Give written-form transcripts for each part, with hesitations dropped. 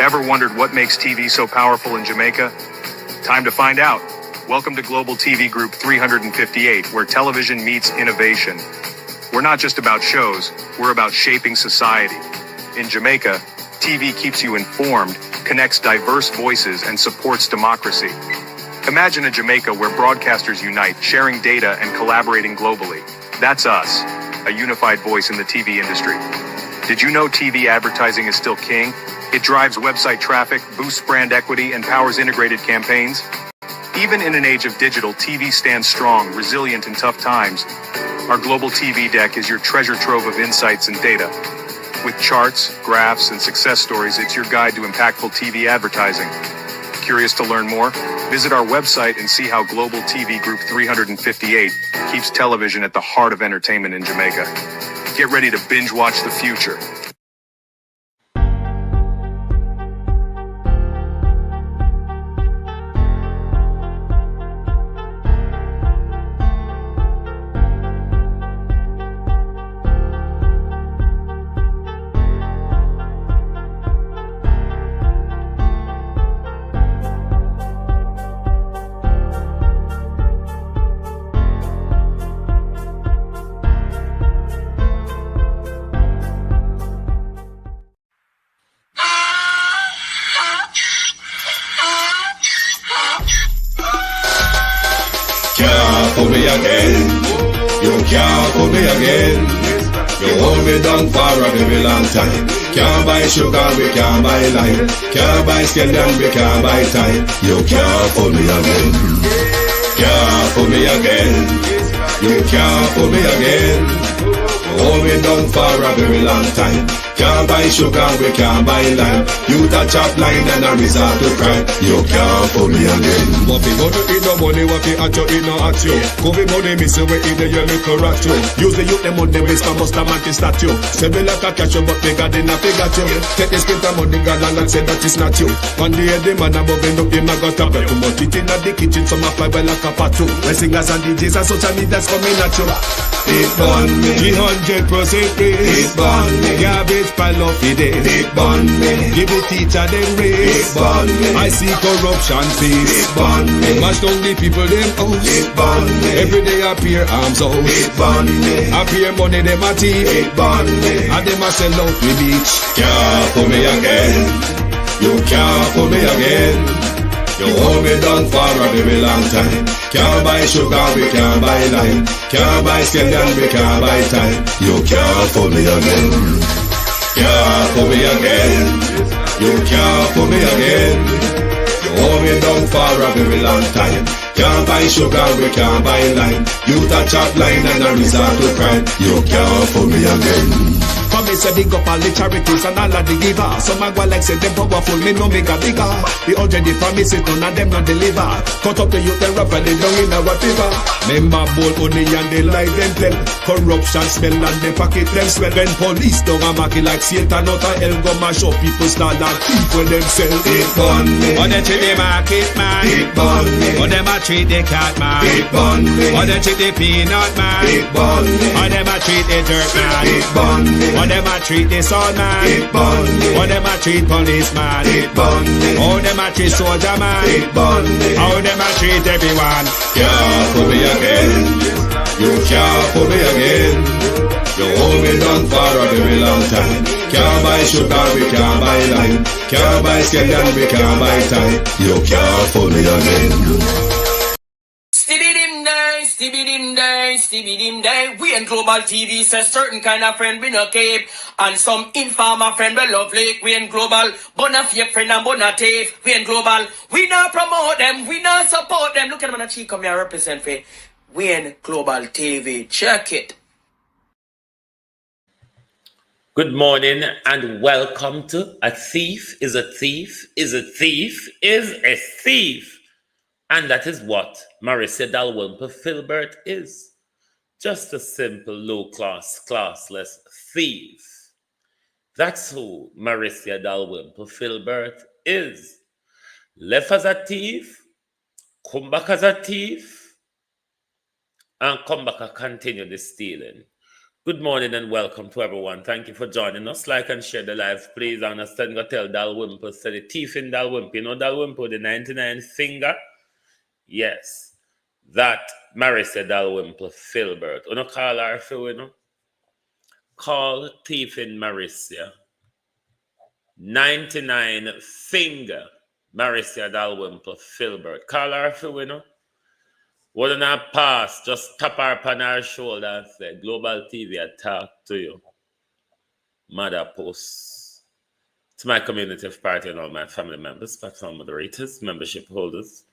Ever wondered what makes TV so powerful in Jamaica? Time to find out. Welcome to Global TV Group 358, where television meets innovation. We're not just about shows, we're about shaping society. In Jamaica, TV keeps you informed, connects diverse voices, and supports democracy. Imagine a Jamaica where broadcasters unite, sharing data and collaborating globally. That's us, a unified voice in the TV industry. Did you know TV advertising is still king? It drives website traffic, boosts brand equity, and powers integrated campaigns. Even in an age of digital, TV stands strong, resilient in tough times. Our Global TV deck is your treasure trove of insights and data. With charts, graphs, and success stories, it's your guide to impactful TV advertising. Curious to learn more? Visit our website and see how Global TV Group 358 keeps television at the heart of entertainment in Jamaica. Get ready to binge watch the future. Put me again, you can't put me again. You hold me down for a very long time. Can't buy sugar, we can't buy lime. Can't buy scallion, we can't buy time. You can't put me again. Can't put me again. You can't put me again. You hold me down for a very long time. Can't buy sugar, we can't buy lime. You touch up line and I resort to crime. You can't put me again. What we go to eat no money, what we at you, eat no at you. COVID money, miss away in the yellow correct you. Use the youth, the money, waste for most of the statue. Say we like a catch you, but we got in a figure you. Take the spit of money, girl, and say that is not you. One day the man above end up in my gut up. Too much it in the kitchen, some a fly by like a patu. My singers and DJs and social media's coming at you. It burn me. 300% raise. It burn me. Garbage pile of it. It burn me. Give the teacher them raise. It burn me. I see corruption face. It burn me. Mash down the people them house. It burn me. Every day appear arms out. It burn me. Appear money them a thief. It burn me. And them a sell out the beach. Can't put me again. You can't put me again. You hold me down for a very long time. Can't buy sugar, we can't buy lime. Can't buy scallion, we can't buy time. You can't put me again. Can't put me again. You can't put me again. You hold me down for a very long time. Can't buy sugar, we can't buy lime. You touch up line and I resort to crime. You can't put me again. For me say big up all the charities and all of the givers. Some a go like say them powerful, me no make a bigger. The already promises none of them not deliver. Cut up the youth and rough and they down in our fever. Member bold only and they lie them tell. Corruption smell and they pocket them swell. When police don't a market like Satan out of hell, go mash up people start like thief when them sell. It burn me. Or they treat the market man. It burn me. Or them a treat the cat man. It burn me. Or they treat the peanut man. It burn me. Or them a treat the dirt man. It burn me. Or them a treat the sun man. It burn me. Or them a treat policeman. It burn me. How them a treat soldier man. It burn me. How them a treat everyone. Can't put me again. You can't put me again. You hold me down for a very long time. Can't buy sugar, we can't buy lime. Can't buy scallion, we can't buy time. You can't put me again. Stibby-dim day. We in Global TV says certain kind of friend we no keep. And some informer friend we love like. We in Global, bona fake friend and bona thief. We in Global, we not promote them, we not support them. Look at them on the cheek, come here represent for. We in Global TV, check it. Good morning and welcome to A Thief is a Thief is a Thief is a Thief. And that is what Marissa Dalwymple Filbert is. Just a simple, low-class, classless thief. That's who Marissa Dalwymple Filbert is. Left as a thief, come back as a thief, and come back and continue the stealing. Good morning and welcome to everyone. Thank you for joining us. Like and share the live, please. Understand, go tell Dalwimple, say the teeth in Dalwimple. You know Dalwimple, the 99 finger? Yes. That Marissa Dalwimple Filbert. You know call her for, you know? Call thief in Marissa. 99 finger. Marissa Dalwimple Filbert. Call her for, you know? Wouldn't have pass, just tap her upon her shoulder and say, Global TV, I talk to you. Mother posts. To my community of party and all my family members, platform moderators, membership holders,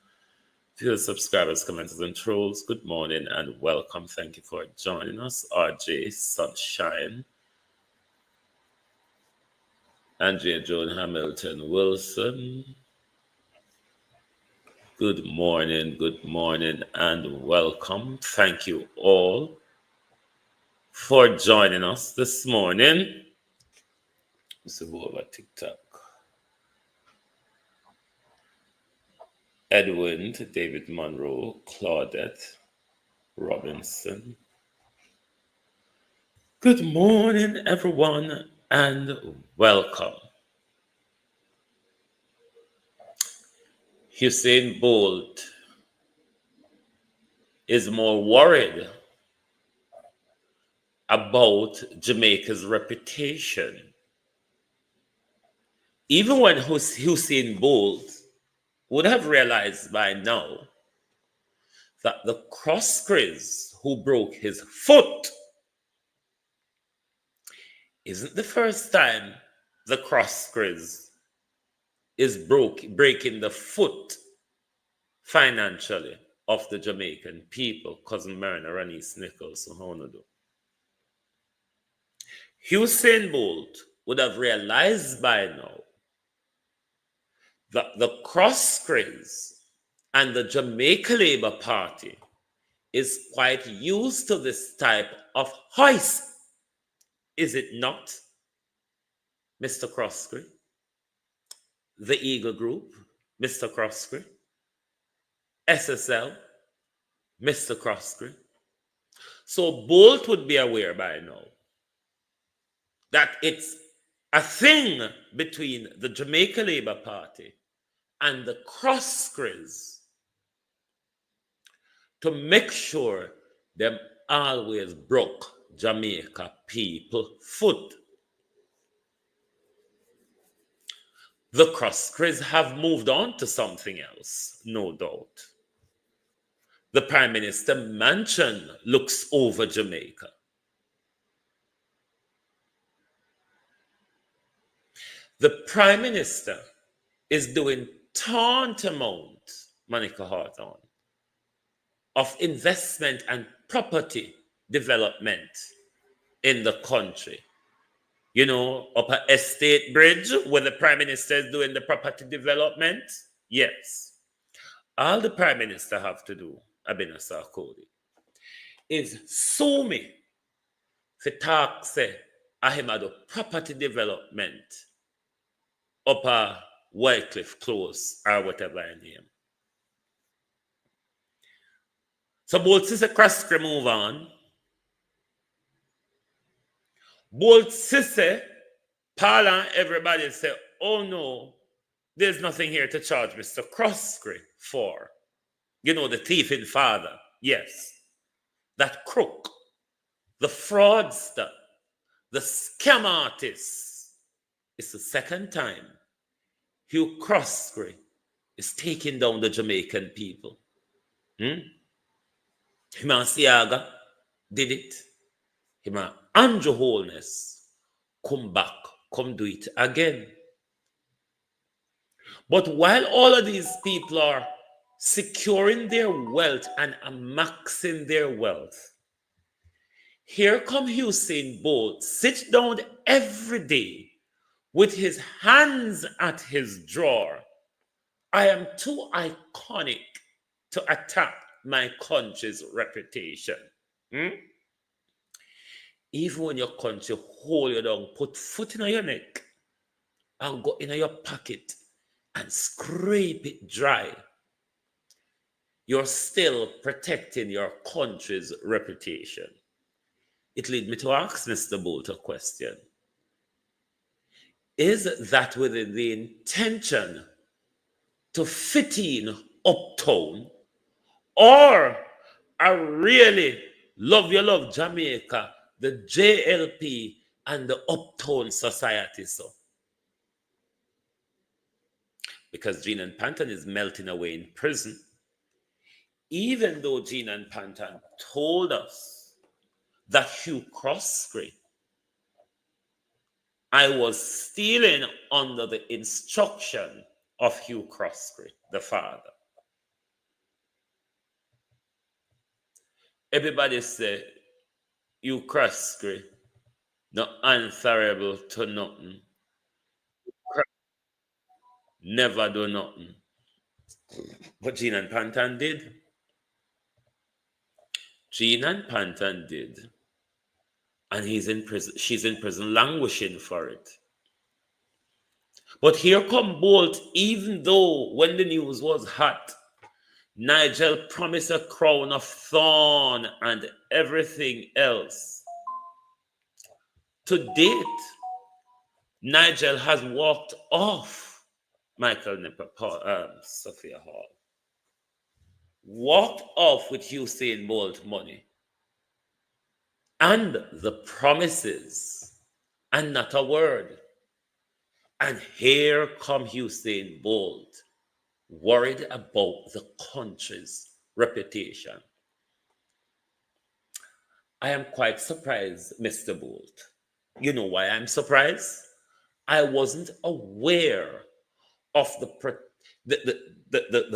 viewers, subscribers, commenters, and trolls, good morning and welcome. Thank you for joining us. RJ Sunshine, Andrea Joan Hamilton Wilson. Good morning, and welcome. Thank you all for joining us this morning. Let's go over TikTok. Edwin, David Monroe, Claudette Robinson. Good morning, everyone, and welcome. Usain Bolt is more worried about Jamaica's reputation. Even when Usain Bolt would have realized by now that the cross-crizz who broke his foot isn't the first time the cross-crizz is breaking the foot financially of the Jamaican people. Cousin Mariner and East Nichols, so how do? Usain Bolt would have realized by now that the cross-crizz and the Jamaica Labour Party is quite used to this type of hoist. Is it not, Mr. Crosscrizz? The Eagle Group, Mr. Crosscrizz? SSL, Mr. Crosscrizz? So Bolt would be aware by now that it's a thing between the Jamaica Labour Party and the cross-crizz to make sure them always broke Jamaica people foot. The cross-crizz have moved on to something else, no doubt. The Prime Minister mansion looks over Jamaica. The Prime Minister is doing tantamount, Monica Hawthorne, of investment and property development in the country. You know, Upper Estate Bridge, where the Prime Minister is doing the property development? Yes. All the Prime Minister have to do, Abina Sarkodie, is sue me for talk say I him do property development Upper Wycliffe Close or whatever I name. So both sister Crosscrizz move on. Both sister, Paul and everybody say, oh no, there's nothing here to charge Mr. Crosscrizz for. You know, the thieving father. Yes. That crook. The fraudster. The scam artist. It's the second time Hugh Crosscrizz is taking down the Jamaican people. Him and Siaga did it. Him and Andrew Holness come back, come do it again. But while all of these people are securing their wealth and amassing their wealth, here come Usain Bolt, sit down every day with his hands at his drawer. I am too iconic to attack my country's reputation. Even when your country hold you down, put foot in your neck and go in your pocket and scrape it dry, you're still protecting your country's reputation. it leads me to ask Mr. Bolt a question. Is that within the intention to fit in Uptown, or I really love Jamaica, the JLP and the Uptown society? So, because Gene and Panton is melting away in prison, even though Gene and Panton told us that Hugh Croskery, I was stealing under the instruction of Hugh Croskery, the father. Everybody say Hugh Croskery not answerable to nothing. Never do nothing. But Gene and Panton did. Gene and Panton did. And he's in prison. She's in prison languishing for it. But here come Bolt, even though when the news was hot, Nigel promised a crown of thorn and everything else. To date, Nigel has walked off Michael Nipper, Sophia Hall. Walked off with Usain Bolt money. And the promises. And not a word. And here come Usain Bolt, worried about the country's reputation. I am quite surprised, Mr. Bolt. You know why I'm surprised? I wasn't aware of the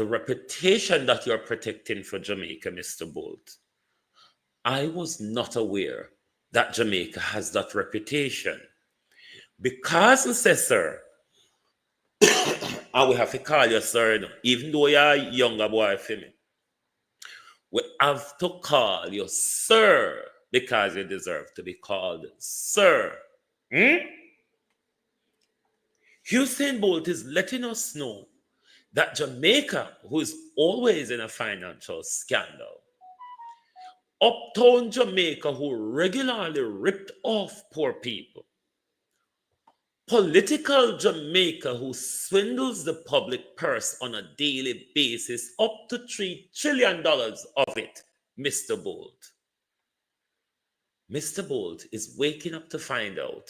reputation that you're protecting for Jamaica, Mr. Bolt. I was not aware that Jamaica has that reputation. Because, sir, and we have to call you sir, even though you're a younger boy for me, we have to call you sir because you deserve to be called sir. Usain Bolt is letting us know that Jamaica, who is always in a financial scandal, Uptown Jamaica, who regularly ripped off poor people, political Jamaica, who swindles the public purse on a daily basis, up to $3 trillion of it, Mr. Bolt. Mr. Bolt is waking up to find out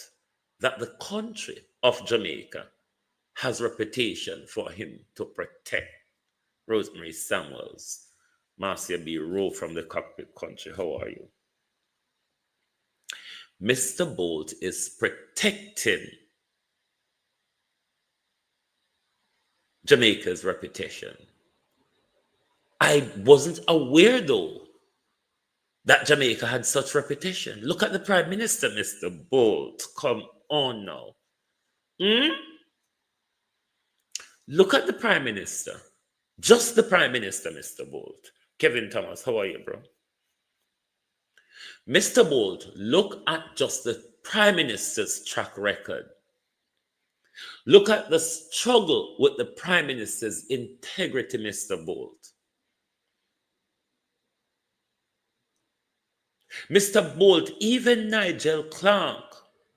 that the country of Jamaica has reputation for him to protect. Rosemary Samuels, Marcia B. Rowe from the cockpit country, how are you? Mr. Bolt is protecting Jamaica's reputation. I wasn't aware, though, that Jamaica had such reputation. Look at the Prime Minister, Mr. Bolt. Come on now. Look at the Prime Minister. Just the Prime Minister, Mr. Bolt. Kevin Thomas, how are you, bro? Mr. Bolt, look at just the Prime Minister's track record. Look at the struggle with the Prime Minister's integrity, Mr. Bolt. Mr. Bolt, even Nigel Clark,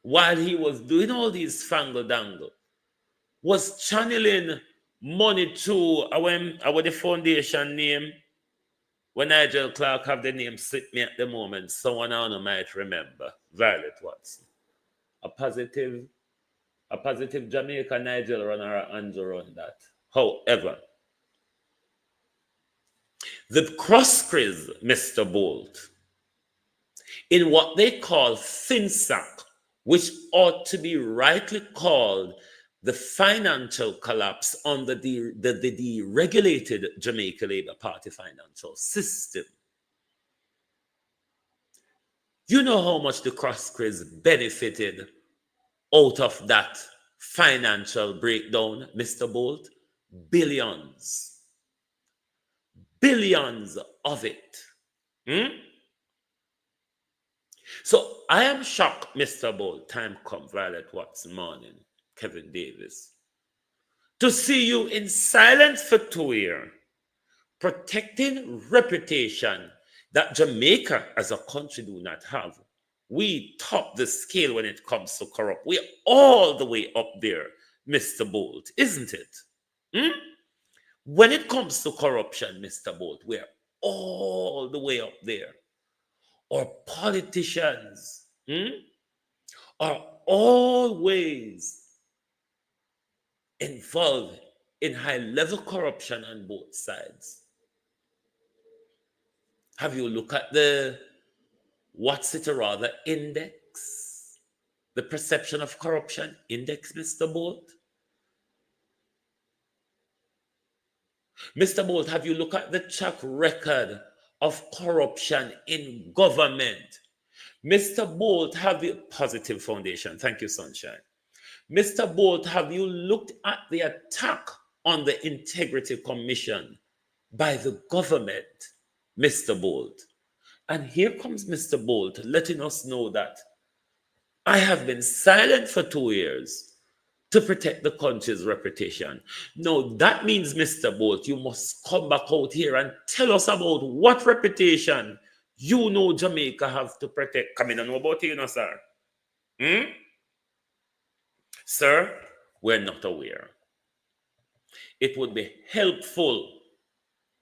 while he was doing all these fangle-dangle, was channeling money to our the foundation name. When Nigel Clark have the name slip me at the moment, someone I know might remember, Violet Watson. A positive Jamaica Nigel run or Andrew run that. However, the Croskeries, Mr. Bolt, in what they call FinSac, which ought to be rightly called the financial collapse under the deregulated Jamaica Labour Party financial system. You know how much the Croskeries benefited out of that financial breakdown, Mr. Bolt? Billions. Billions of it. So I am shocked, Mr. Bolt. Time come, Violet Watson morning, Kevin Davis, to see you in silence for 2 years, protecting reputation that Jamaica as a country do not have. We top the scale when it comes to corrupt. We're all the way up there, Mr. Bolt, isn't it? Hmm? When it comes to corruption, Mr. Bolt, we're all the way up there. Our politicians are always involved in high-level corruption on both sides. Have you looked at the what's it or rather index? The perception of corruption index, Mr. Bolt? Mr. Bolt, have you looked at the track record of corruption in government? Mr. Bolt, have you positive foundation? Thank you, Sunshine. Mr. Bolt, have you looked at the attack on the Integrity Commission by the government, Mr. Bolt? And here comes Mr. Bolt letting us know that I have been silent for 2 years to protect the country's reputation. No, that means, Mr. Bolt, you must come back out here and tell us about what reputation you know Jamaica have to protect. Come in and know about it, you know, sir. Sir, we're not aware. It would be helpful,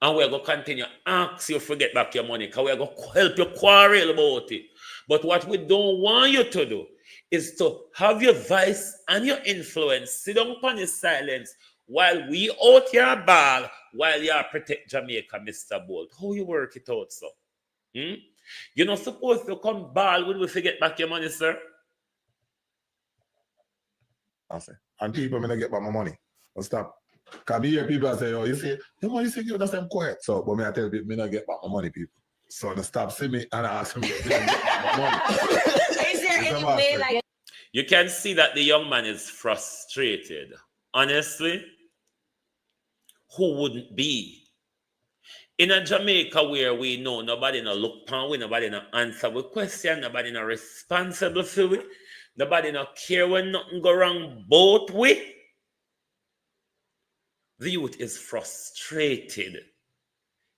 and we're going to continue to ask you to get back your money, because we're going to help you quarrel about it. But what we don't want you to do is to have your vice and your influence sit down upon your silence while we out here ball, while you protect Jamaica, Mr. Bolt. How you work it out, sir? You're not supposed to come ball when we forget back your money, sir. I say, and people may not get back my money. I'll stop. Because you hear people say, oh, you say you that's them quiet. So, but me I tell people, me not get back my money, people. So they stop see me and ask me, get back my money. Is there any way like you can see that the young man is frustrated. Honestly, who wouldn't be? In a Jamaica where we know nobody no look pan we, nobody no answer we question, nobody no responsible for we, nobody no care when nothing go wrong both way. The youth is frustrated.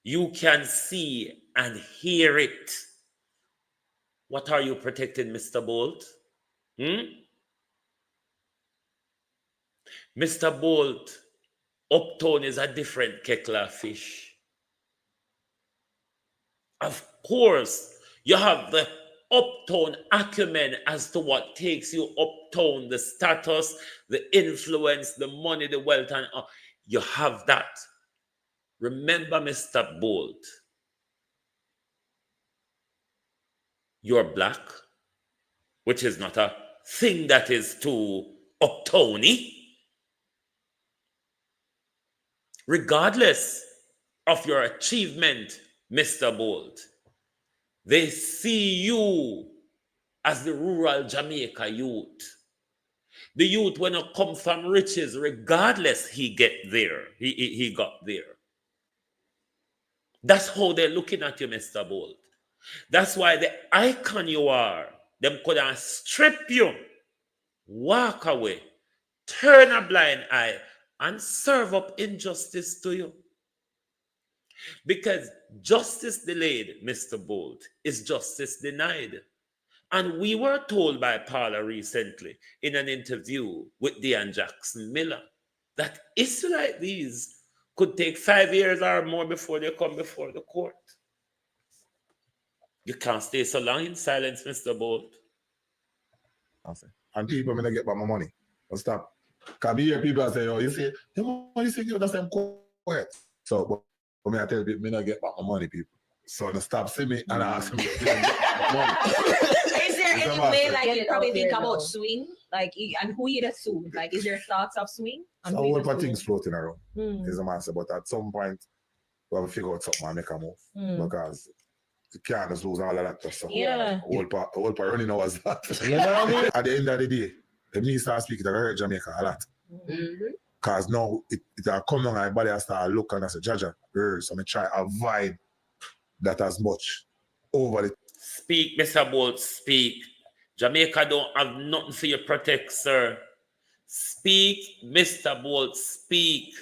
You can see and hear it. What are you protecting, Mr. Bolt? Mr. Bolt, Uptown is a different kettle of fish. Of course, you have the Uptown acumen as to what takes you uptown, the status, the influence, the money, the wealth, and you have that. Remember, Mr. Bolt, you're black, which is not a thing that is too uptowny. Regardless of your achievement, Mr. Bolt, they see you as the rural Jamaica youth. The youth when it come from riches, regardless he get there, he got there. That's how they're looking at you, Mr. Bolt. That's why the icon you are, them could have strip you, walk away, turn a blind eye, and serve up injustice to you. Because justice delayed, Mr. Bolt, is justice denied. And we were told by Paula recently in an interview with Dean Jackson Miller that issues like these could take 5 years or more before they come before the court. You can't stay so long in silence, Mr. Bolt. And people may not get back my money. I'll stop. Because you hear people say, oh, you say you that's them quiet. So, but me I tell people, me not get back my money, people. So they stop see me and ask me, get my money. Is there any way like you probably think about swing? Like and who you'd assume? Like is there thoughts of swing? So a whole lot of things floating around. Is a master, but at some point we have to figure out something and make a move. Because you can't just lose all of that stuff. So Yeah. whole part running hours that. You know what I mean? At the end of the day, the minister start speaking, I heard Jamaica a lot. Because now it come on and body I start looking and I say, Jaja, so I try to avoid that as much over it. Speak, Mr. Bolt, speak. Jamaica don't have nothing for you protect, sir. Speak, Mr. Bolt, speak.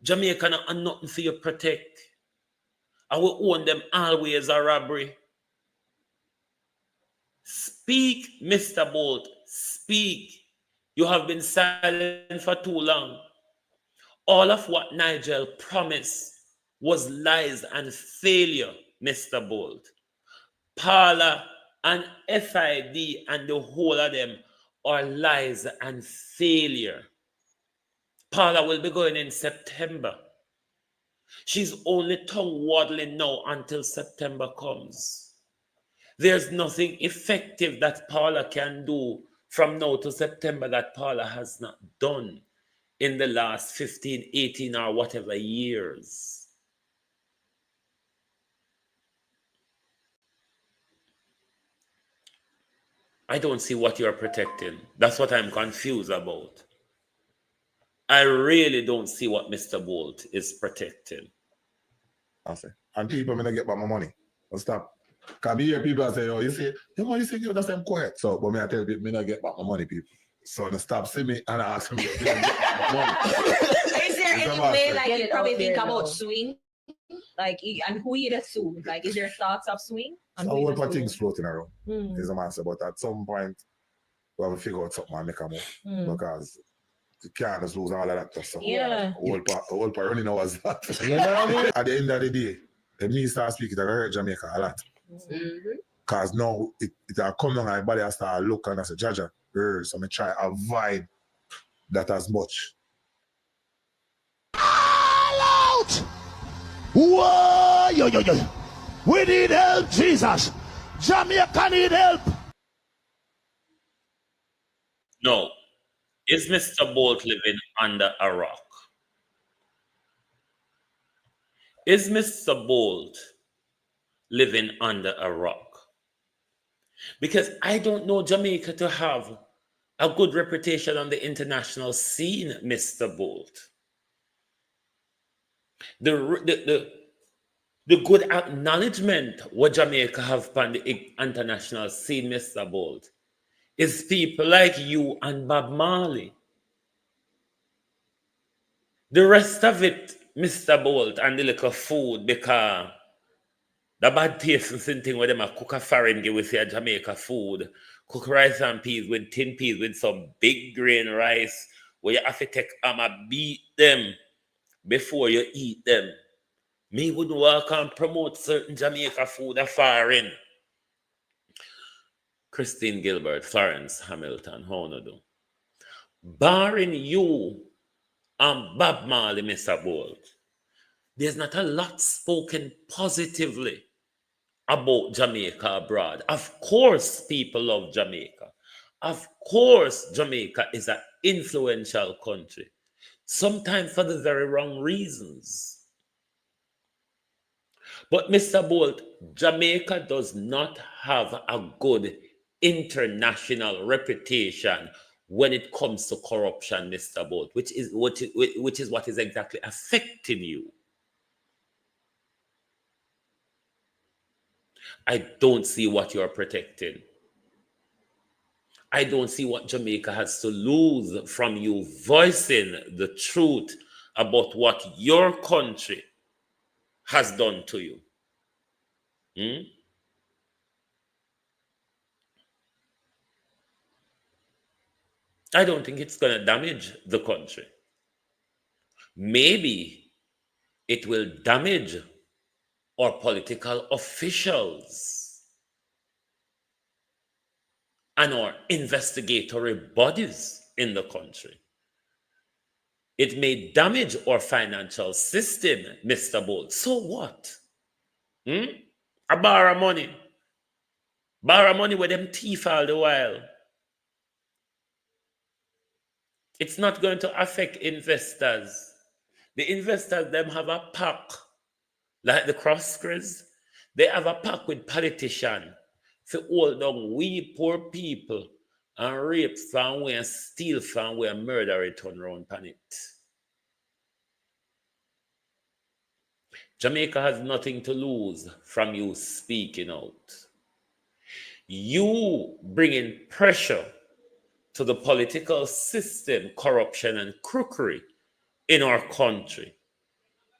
Jamaica don't have nothing for you protect. I will own them always a robbery. Speak, Mr. Bolt, speak. You have been silent for too long. All of what Nigel promised was lies and failure, Mr. Bolt. Parla and FID and the whole of them are lies and failure. Paula will be going in September. She's only tongue waddling now until September comes. There's nothing effective that Paula can do from now to September that Paula has not done in the last 15, 18 or whatever years. I don't see what you're protecting. That's what I'm confused about. I really don't see what Mr. Bolt is protecting. I say, and people may not get back my money. I'll stop. Because I hear people say, oh, you say you that's them quiet. So, but me I tell people, me not get back my money, people. So they stop see me and I ask them, get back my money. Is there any way, like, you probably think about swing? Like, and who you sue? Like, is there thoughts of swing? A whole lot of things floating around. Is a master, but at some point, we have to figure out something and make a move. Because you can't just lose all of that stuff. Yeah. A whole part running hours that. You know what I mean? At the end of the day, the me start speaking, I hurt Jamaica a lot. Because now it come down and everybody has to look and I say, Jaja, so I try to avoid that as much. All out! Whoa, yo. We need help, Jesus. Jamaica need help. No. Is Mr. Bolt living under a rock? Is Mr. Bolt living under a rock? Because I don't know Jamaica to have a good reputation on the international scene, Mr. Bolt. The good acknowledgement what Jamaica have on the international scene, Mr. Bolt, is people like you and Bob Marley. The rest of it, Mr. Bolt, and the little food, because the bad tasting thing where them a cook a foreign give with your Jamaica food, cook rice and peas with tin peas with some big grain rice, where you have to take beat them before you eat them. Me would work and promote certain Jamaica food a foreign. Christine Gilbert, Florence Hamilton, how no do? Barring you and Bob Marley, Mr. Bolt, there's not a lot spoken positively about Jamaica abroad. Of course, people love Jamaica. Of course, Jamaica is an influential country, sometimes for the very wrong reasons. But Mr. Bolt, Jamaica does not have a good international reputation when it comes to corruption, Mr. Bolt, which is what is exactly affecting you. I don't see what you're protecting. I don't see what Jamaica has to lose from you voicing the truth about what your country has done to you. I don't think it's going to damage the country. Maybe it will damage our political officials and our investigatory bodies in the country. It may damage our financial system, Mr. Bolt. So what? I borrow money. Borrow money with them thief all the while. It's not going to affect investors. The investors, them have a pack, like the Crosscres. They have a pack with politicians to hold down we poor people and rape from where and steal from where and murder it turn around on it. Jamaica has nothing to lose from you speaking out. You bringing pressure to the political system, corruption and crookery in our country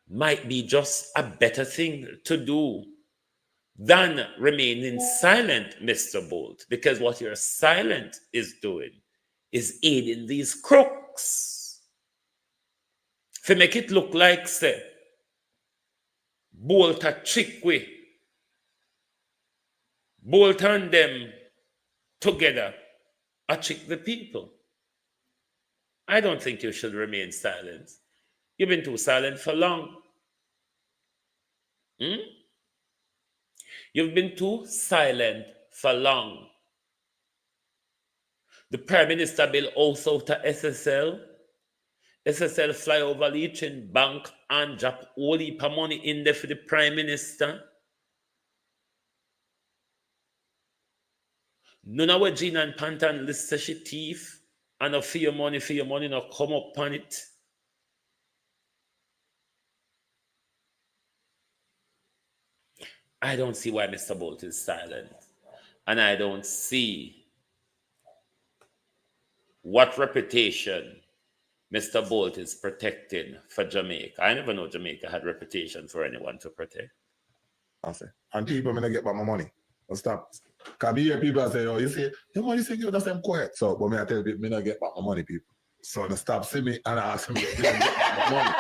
might be just a better thing to do than remaining silent, Mr. Bolt, because what your silent is doing is aiding these crooks. To make it look like, say, Bolt a trick way, Bolt and them together a trick the people. I don't think you should remain silent. You've been too silent for long. You've been too silent for long. The Prime Minister bill also to SSL. SSL fly over Legion Bank and drop all heap of money in there for the Prime Minister. None of what Gina and Pantan list to she thief and for your money no come up on it. I don't see why Mr. Bolt is silent. And I don't see what reputation Mr. Bolt is protecting for Jamaica. I never know Jamaica had reputation for anyone to protect. And people may not get back my money. I'll stop. Because hear people say, oh, you say, you say you just quiet. So, but me I tell people, me not get back my money, people. So they stop see me and ask me to get back my money.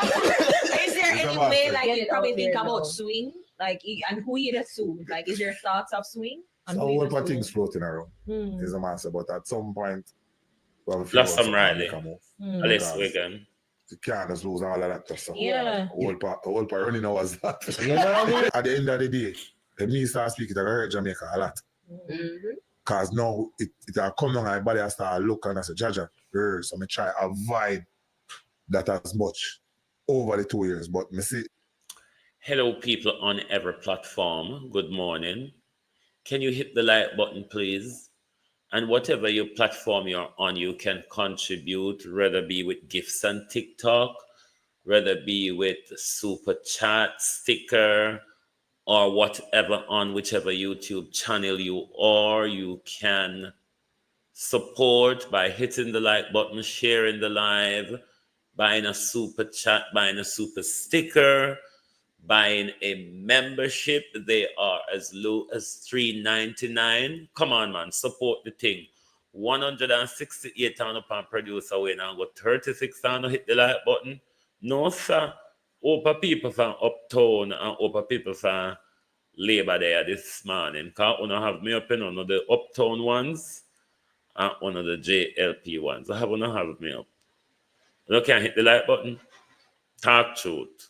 Is there any way, like, you probably think about suing? Like, and who you sue? Like, is there thoughts of suing? So a whole lot of things floating around. Is a master, but at some point, Lost some Riley. Alice Wigan. You can't just lose all of that stuff. Yeah. A whole part running hours that. You know what I mean? At the end of the day, the me start speaking, I hurt Jamaica a lot. Because now it come on, my body I start look and I say, Jaja, so I try avoid that as much over the 2 years. But me see. Hello, people on every platform. Good morning. Can you hit the like button, please? And whatever your platform you're on, you can contribute, whether be with gifts on TikTok, whether be with super chat, sticker, or whatever on whichever YouTube channel you are. You can support by hitting the like button, sharing the live, buying a super chat, buying a super sticker, buying a membership. They are as low as $3.99. Come on, man, support the thing. 168 on upon producer way now. Go 36 on hit the like button. No, sir. Open people from Uptown and open people from Labor there this morning. Because I have me up in one of the Uptown ones and one of the JLP ones. I have me up. You can't hit the like button. Talk truth.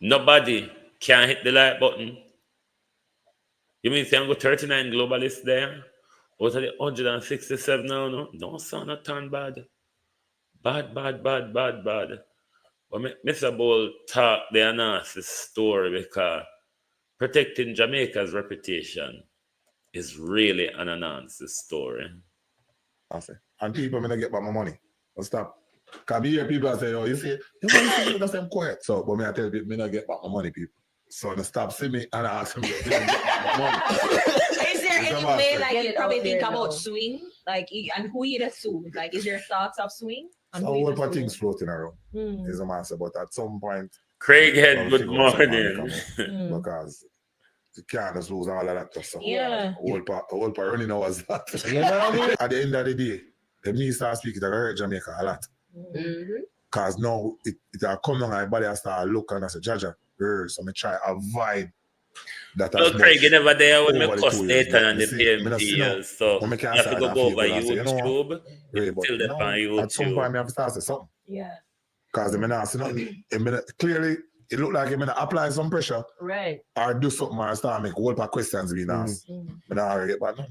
Nobody can hit the like button. You mean say I'm go 39 globalists there? Out of the 167 now? No, son, not turn bad. Bad. But Mr. Bolt talk the analysis story because protecting Jamaica's reputation is really an analysis story. And people may not get back my money. I'll stop. Because hear people say, oh, you say you just quiet. So, but me I tell people, me not get back my money, people. So they stop see me and ask me to get back my money. Is there any way, like, you probably think about suing? Like, and who you sue? Like, is there thoughts of suing? So a whole lot of things floating around. Is a master, but at some point, Craig Head, good morning. Because you can't just lose all of that stuff. Yeah. A whole part running hours that. You know what I mean? At the end of the day, the me start speaking, I hurt Jamaica a lot. Because now it come on, my body I start look and I say, Jaja, so I try avoid that. Well, Craig, you never there with me cost data and the PMPs, so you have to go over YouTube. Till the on YouTube. At some point, I have to start saying something. Yeah. Because I not see nothing. Clearly, it look like I'm going to apply some pressure. Right. Or do something or start make a whole lot of questions being asked. But I already get back now.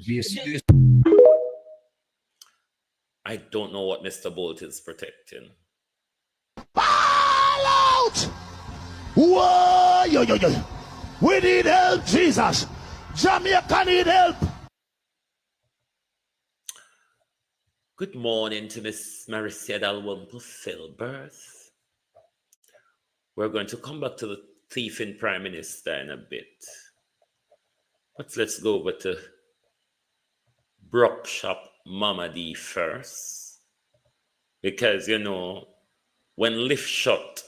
I don't know what Mr. Bolt is protecting. Ball out! Whoa, yo. We need help, Jesus. Jamaica need help. Good morning to Miss Marcia Dalwumple Filbert. We're going to come back to the thieving Prime Minister in a bit. But let's go over to Brock Shop Mama D first. Because, when Lift shut,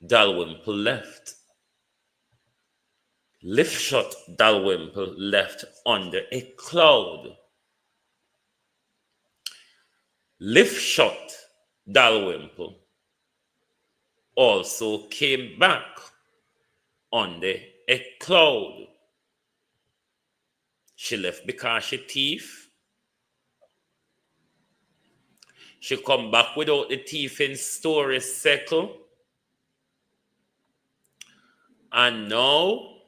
Dalwumple left. Lift shot Dalrymple left under a cloud. Lift shot Dalrymple also came back under a cloud. She left because she thief. She come back without the thief in story circle. And now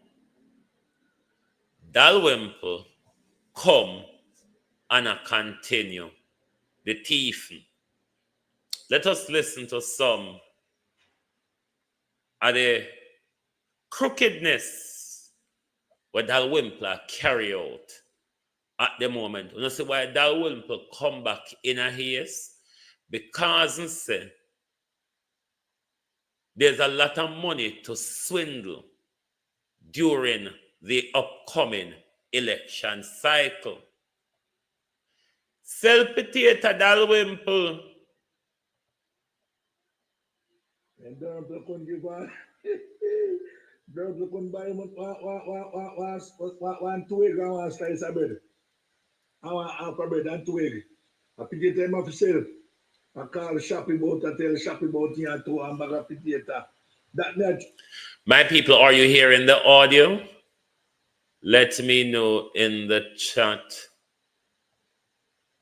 Dalrymple come and continue the thieving. Let us listen to some of the crookedness what Dalrymple carry out at the moment. You know see why Dalrymple come back in a haste? Because he say there's a lot of money to swindle during the upcoming election cycle. Sell potato Dalrymple. And Dalrymple couldn't give one. Dalrymple couldn't buy him one 2 egg and one slice of bread. I want half a bread and 2 egg. I pick it him off for sale. I call the shopping boat and tell the shopping boat here and 2 hamburger potato. That. My people, are you hearing the audio? Let me know in the chat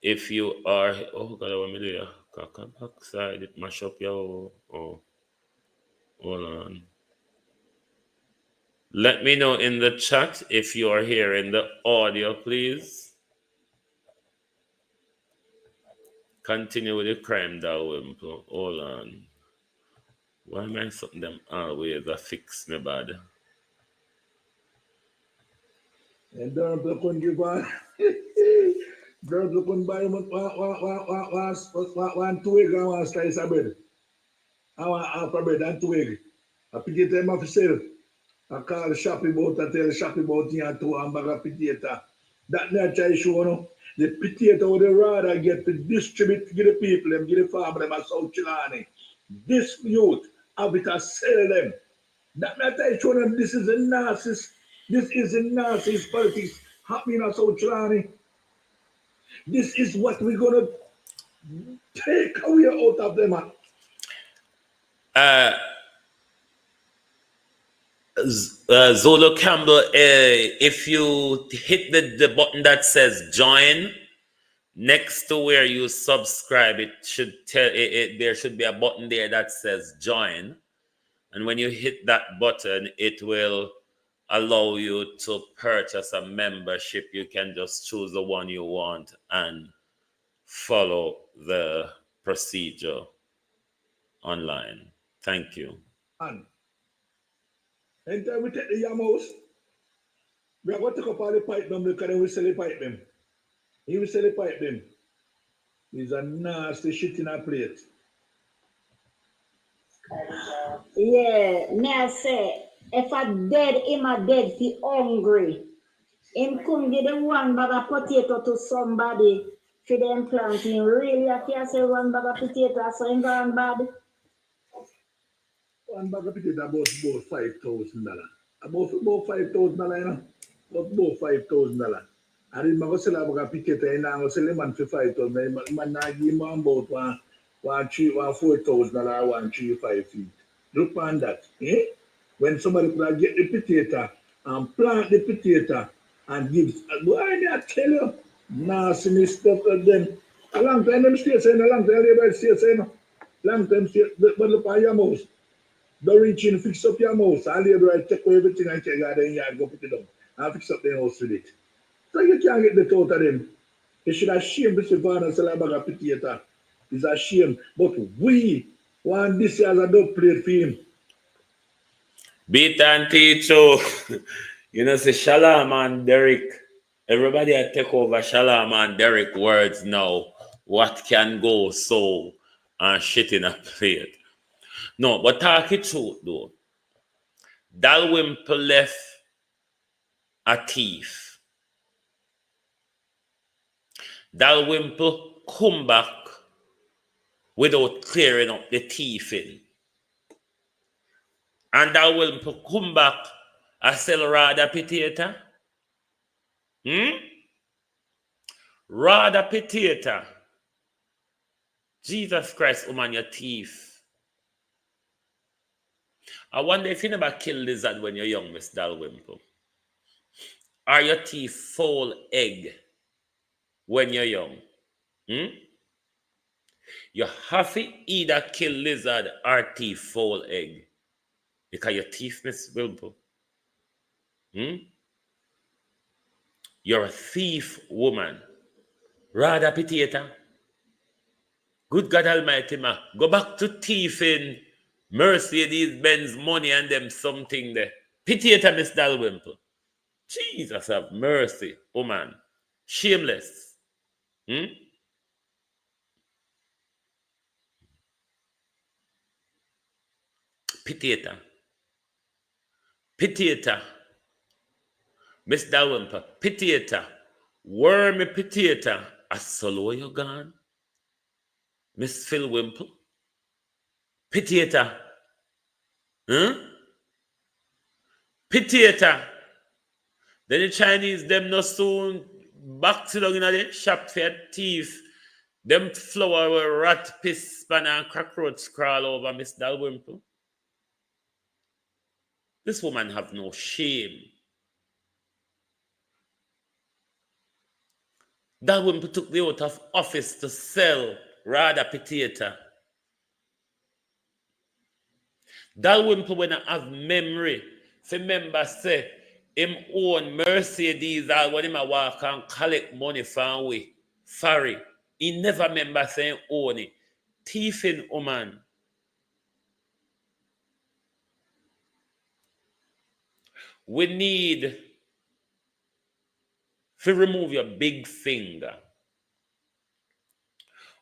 if you are. Oh God, what am I doing? Come backside, it mash up your. Oh, hold on. Let me know in the chat if you are hearing the audio, please. Continue with the crime, Dalrymple. Hold on. Why am I something them always a fix me bad? And Dalrymple couldn't give one. Dalrymple couldn't buy him one 2 egg and one slice of bread. I want half a bread and 2 egg. I pick it him off for sale. I call the shopping boat and tell the shopping boat here and 2 hamburger potato. That not try show no. The potato would rather get to distribute to the people, them, give the farmer them at South Chilani. This youth have it to sell them. That not try show them this is a narcissist. This is a narcissist politics happening at South Chilani. This is what we're gonna take away out of them. Zolo Campbell, if you hit the button that says join next to where you subscribe, it should tell there should be a button there that says join, and when you hit that button, it will allow you to purchase a membership. You can just choose the one you want and follow the procedure online. Thank you. And then we take the yam house. We are going to take up all the pipe them because we sell the pipe them. He will sell the pipe them. He's a nasty shit in a plate. Yeah, now say, if I dead, him a dead, he hungry. Him couldn't give them one bag of potato to somebody for them planting. Really, I can't say one bag of potato, so him gone bad. One bag of potato about $5,000. About $5,000, you know? About $5,000. And if I go sell a bag of potato, and I go sell a man for $5,000, man not give him about $4,000 or 135 feet. Look on that. Eh? When somebody could get the potato and plant the potato and give, boy, I tell you, nasty stuff of them. A long time them stay saying, a long time everybody stay saying, long time stay, but look at your mouse. Don't reach in, fix up your mouse. I'll labor take away everything and take out then you go put it down. I'll fix up the house with it. So you can't get the out of them. You should have shame this Savannah sell a bag of potato. It's a shame. But we want this as a dub plate for him. Beat and teach, so you know, say Shalom and Derek. Everybody I take over Shalom and Derek words now. What can go so and shit in a plate. No, but talk it truth though. Dalrymple left a thief. Dalrymple come back without clearing up the thieving. And Dalrymple come back I sell rather potato. Rather potato. Jesus Christ, woman, your thief. I wonder if you never kill lizard when you're young, Miss Dalrymple. Are your teeth full egg when you're young? You have to either kill lizard or teeth full egg. Because your teeth, Miss Wilbur. You're a thief woman. Rather potato. Good God Almighty, ma. Go back to thieving Mercedes-Benz money and them something there. Potato, Miss Dalrymple. Jesus have mercy, woman. Shameless. Potato. Potato. Miss Dalrymple. Potato. Wormy potato. A solo you gone. Miss Phil Wimple. Potato. Potato. Then the Chinese, them no soon back to down in the shop for teeth. Them flower where rat, piss, span, and cockroach crawl over Miss Dalrymple. This woman have no shame. Dalrymple took the oath of office to sell rather potato. Dalrymple when I have memory, remember say him own Mercedes or when him a walk and collect money from we. Sorry. He never remember saying own it. Thieving woman. We need to remove your big finger.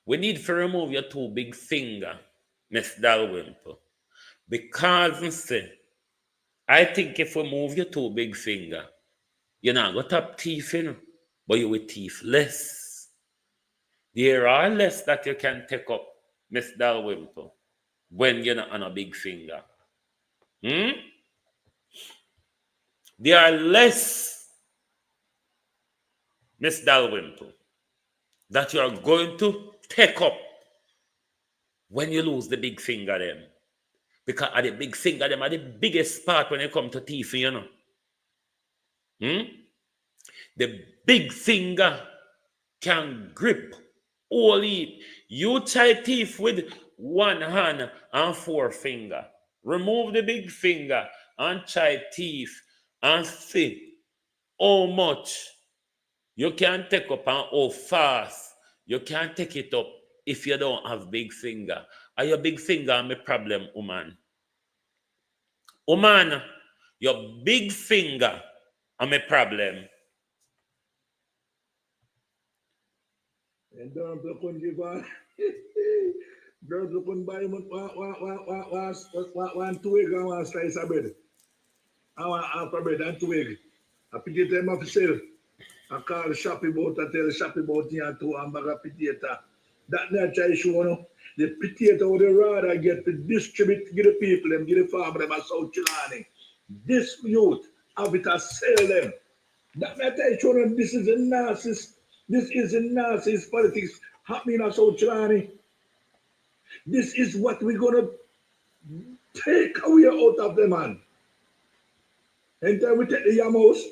We need to remove your two big finger, Miss Dalrymple. Because I think if we move your two big finger, you're not going to top thieving, but you will thief less. There are less that you can take up, Miss Dalrymple, when you're not on a big finger. There are less, Miss Dalrymple, that you are going to take up when you lose the big finger them. Because the big finger them are the biggest part when it comes to thieving, you know. The big finger can grip all it. You try thief with one hand and four finger. Remove the big finger and try thief and see how much you can take up and how fast you can take it up if you don't have big finger. Are your big finger my problem, woman? Woman, your big finger are my problem. And don't look on give on. Don't look on buy one two egg and one slice of bread. I want half a bread and two egg. I pick it them off sale. I call the shop about, I tell the shop about here and two hamburger potato. That not try show no. The potato would rather get to distribute, give the people, them, give the farmer, them, and South Chilani. This youth have it to sell them. That not try show no. This is a narcissist. This is a narcissist politics happening in South Chilani. This is what we're gonna take away out of them, man. And then we take the yam house.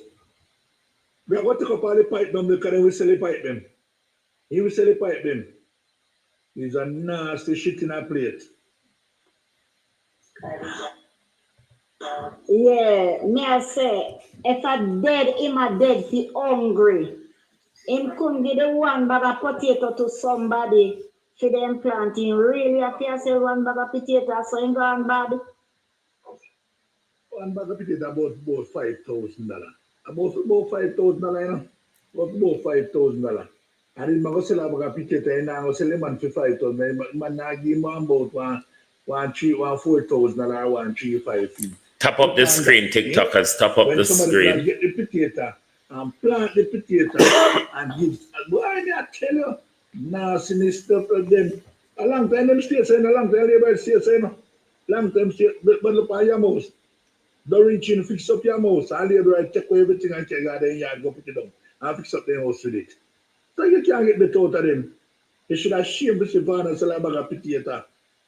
We are going to take up all the pipe them because we sell the pipe them. He will sell the pipe them. He's a nasty shit in a plate. Yeah, me I say, if I dead, him a dead, he hungry. Him couldn't give the one bag of potato to somebody for them planting. Really, if you sell one bag of potato, so him gone bad. One bag of potato about $5,000. About $5,000, you know? About $5,000. And he's going to sell a bag of potato and I'm going to sell him for $5,000. Man, I give him about $4,000 or $1,350. Tap up the screen, TikTokers. Tap up the screen. When somebody get the potato and plant the potato and give, boy, I tell you, nastiness stuff of them. A long time them stay saying, a long time everybody stay saying, long time stay, but look at your mouse. Doreen, fix up your mouse. I'll leave right, check everything and check out then yard, go put it down. And fix up the house with it. So you can't get the out of them. You should have shame to see Vanna sell a bag of potato.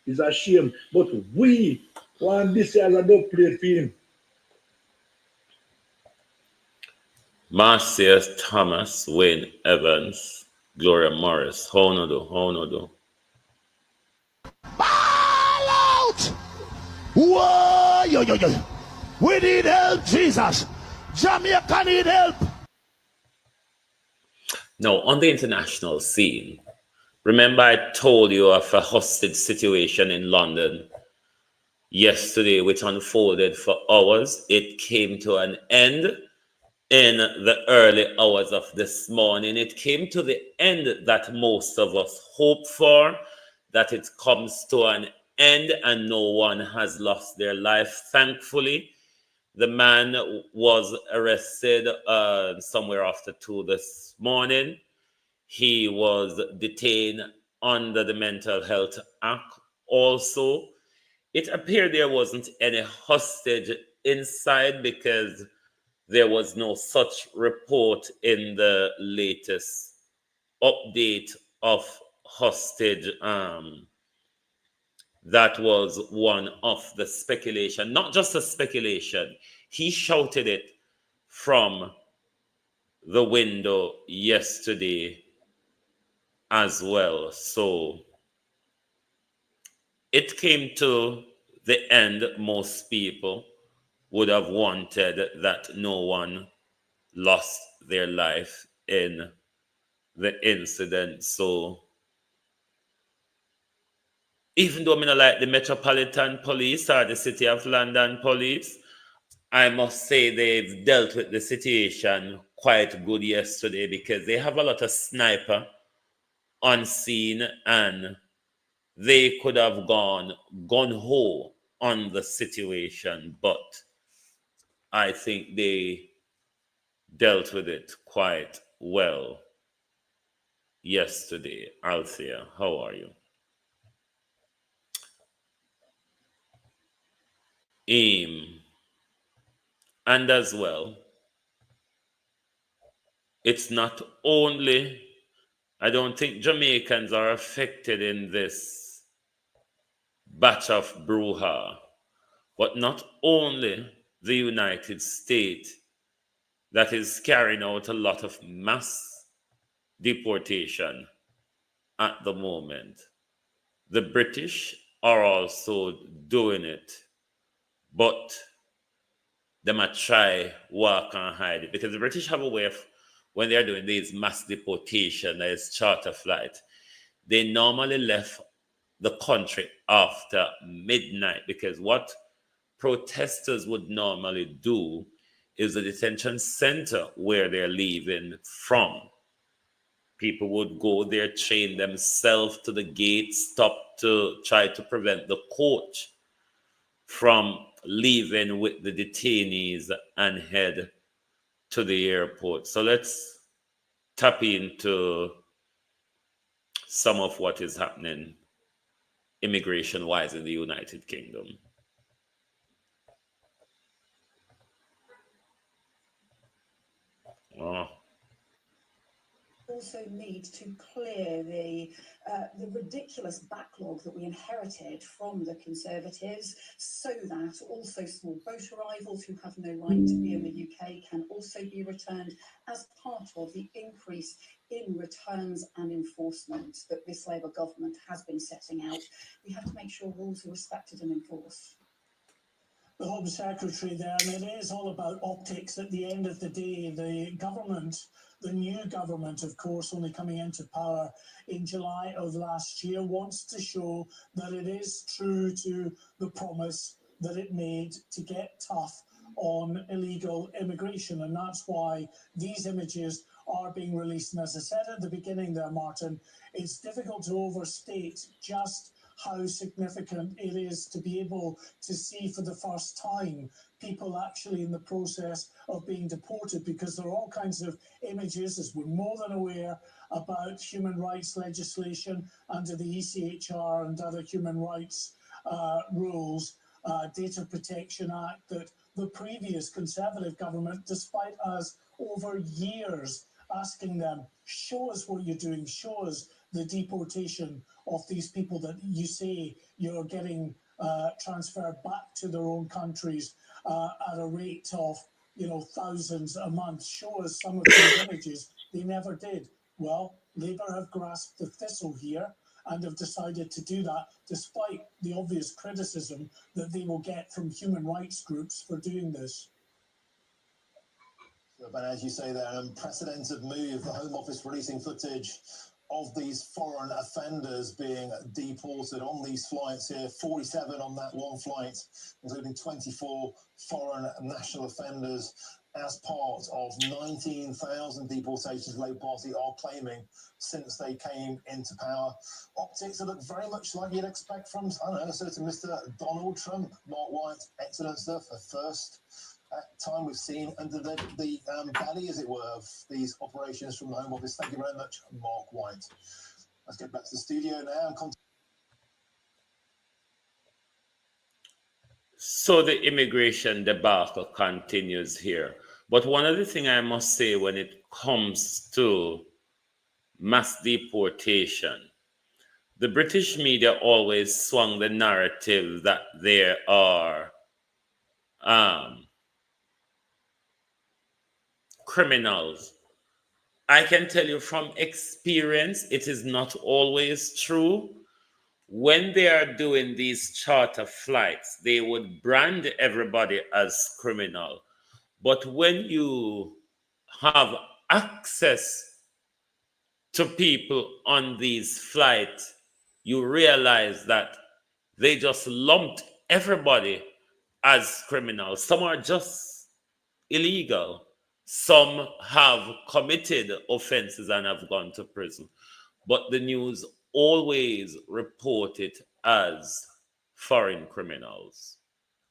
It's a shame. But we want this as a dog plate for him. Marcius Thomas, Wayne Evans, Gloria Morris. How no do? How no do? Ball out! Whoa, yo, yo, yo. We need help, Jesus. Jamaica need help. Now, on the international scene, remember I told you of a hostage situation in London yesterday, which unfolded for hours. It came to an end in the early hours of this morning. It came to the end that most of us hope for, that it comes to an end and no one has lost their life, thankfully. The man was arrested somewhere after 2 this morning. He was detained under the Mental Health Act also. It appeared there wasn't any hostage inside because there was no such report in the latest update of hostage. That was one of the speculation, not just a speculation. He shouted it from the window yesterday as well. So it came to the end. Most people would have wanted that no one lost their life in the incident. So even though I don't like the Metropolitan Police or the City of London Police, I must say they've dealt with the situation quite good yesterday because they have a lot of sniper on scene and they could have gone gun-ho on the situation, but I think they dealt with it quite well yesterday. Althea, how are you? And as well, it's not only, I don't think Jamaicans are affected in this batch of brouhaha, but not only the United States that is carrying out a lot of mass deportation at the moment. The British are also doing it, but they might try walk and hide it because the British have a way of, when they're doing these mass deportation, as charter flight, they normally left the country after midnight because what protesters would normally do is the detention center where they're leaving from. People would go there, chain themselves to the gate, stop to try to prevent the coach from leaving with the detainees and head to the airport. So let's tap into some of what is happening immigration-wise in the United Kingdom. Also need to clear the ridiculous backlog that we inherited from the Conservatives so that also small boat arrivals who have no right to be in the UK can also be returned as part of the increase in returns and enforcement that this Labour government has been setting out. We have to make sure rules are respected and enforced. The Home Secretary there, and it is all about optics at the end of the day. The government, the new government, of course, only coming into power in July of last year, wants to show that it is true to the promise that it made to get tough on illegal immigration. And that's why these images are being released. And as I said at the beginning there, Martin, it's difficult to overstate just how significant it is to be able to see for the first time people actually in the process of being deported, because there are all kinds of images, as we're more than aware, about human rights legislation under the ECHR and other human rights rules, Data Protection Act, that the previous Conservative government, despite us over years asking them, show us what you're doing, show us the deportation of these people that you say you're getting transferred back to their own countries at a rate of, thousands a month. Show us some of these images. They never did. Well, Labour have grasped the thistle here and have decided to do that, despite the obvious criticism that they will get from human rights groups for doing this. But as you say, there, an unprecedented move, the Home Office releasing footage of these foreign offenders being deported on these flights here, 47 on that one flight, including 24 foreign national offenders, as part of 19,000 deportations the Labour Party are claiming since they came into power. Optics that look very much like you'd expect from, I don't know, a certain Mr. Donald Trump. Mark White, excellent stuff. The first time we've seen under the belly, as it were, of these operations from the Home Office. Thank you very much, Mark White. Let's get back to the studio now. So the immigration debacle continues here. But one other thing I must say when it comes to mass deportation, the British media always swung the narrative that there are criminals. I can tell you from experience, it is not always true. When they are doing these charter flights, they would brand everybody as criminal. But when you have access to people on these flights, you realize that they just lumped everybody as criminals. Some are just illegal. Some have committed offenses and have gone to prison. But the news always report it as foreign criminals,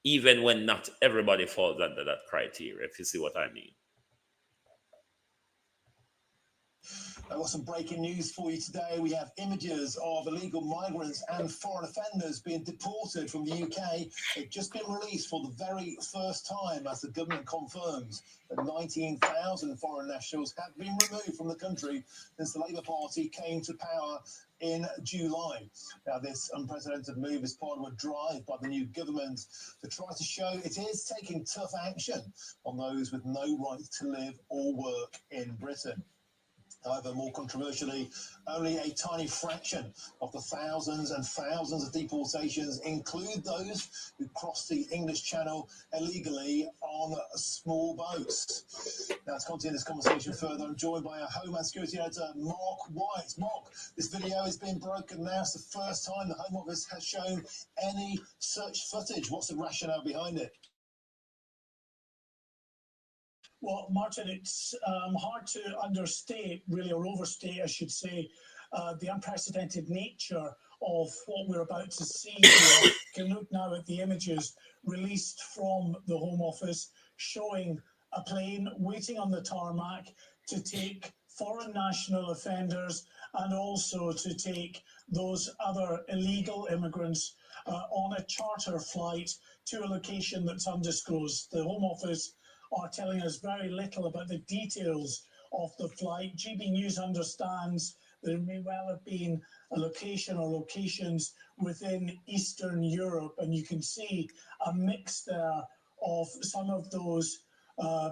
even when not everybody falls under that criteria, if you see what I mean. I've got some breaking news for you today. We have images of illegal migrants and foreign offenders being deported from the UK. They've just been released for the very first time, as the government confirms that 19,000 foreign nationals have been removed from the country since the Labour Party came to power in July. Now, this unprecedented move is part of a drive by the new government to try to show it is taking tough action on those with no right to live or work in Britain. However, more controversially, only a tiny fraction of the thousands and thousands of deportations include those who cross the English Channel illegally on small boats. Now, to continue this conversation further, I'm joined by our Homeland Security Editor, Mark White. Mark, this video is being broken now. It's the first time the Home Office has shown any such footage. What's the rationale behind it? Well, Martin, it's hard to understate, really, or overstate, I should say, the unprecedented nature of what we're about to see here. You can look now at the images released from the Home Office showing a plane waiting on the tarmac to take foreign national offenders and also to take those other illegal immigrants on a charter flight to a location that's undisclosed. The Home Office are telling us very little about the details of the flight. GB News understands there may well have been a location or locations within Eastern Europe, and you can see a mix there of some of those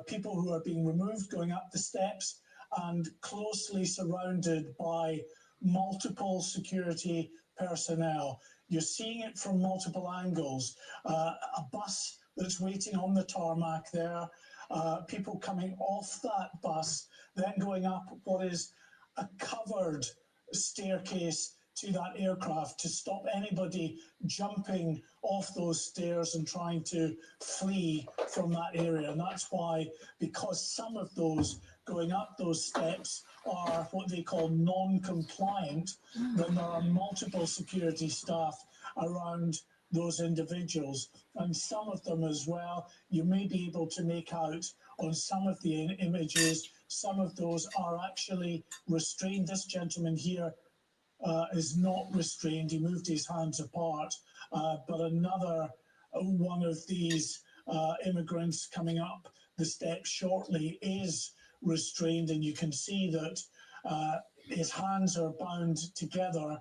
people who are being removed going up the steps and closely surrounded by multiple security personnel. You're seeing it from multiple angles. A bus that's waiting on the tarmac there, people coming off that bus, then going up what is a covered staircase to that aircraft to stop anybody jumping off those stairs and trying to flee from that area. And that's why, because some of those going up those steps are what they call non-compliant, then there are multiple security staff around those individuals, and some of them as well, you may be able to make out on some of the images, some of those are actually restrained. This gentleman here is not restrained, he moved his hands apart, but another one of these immigrants coming up the steps shortly is restrained, and you can see that his hands are bound together.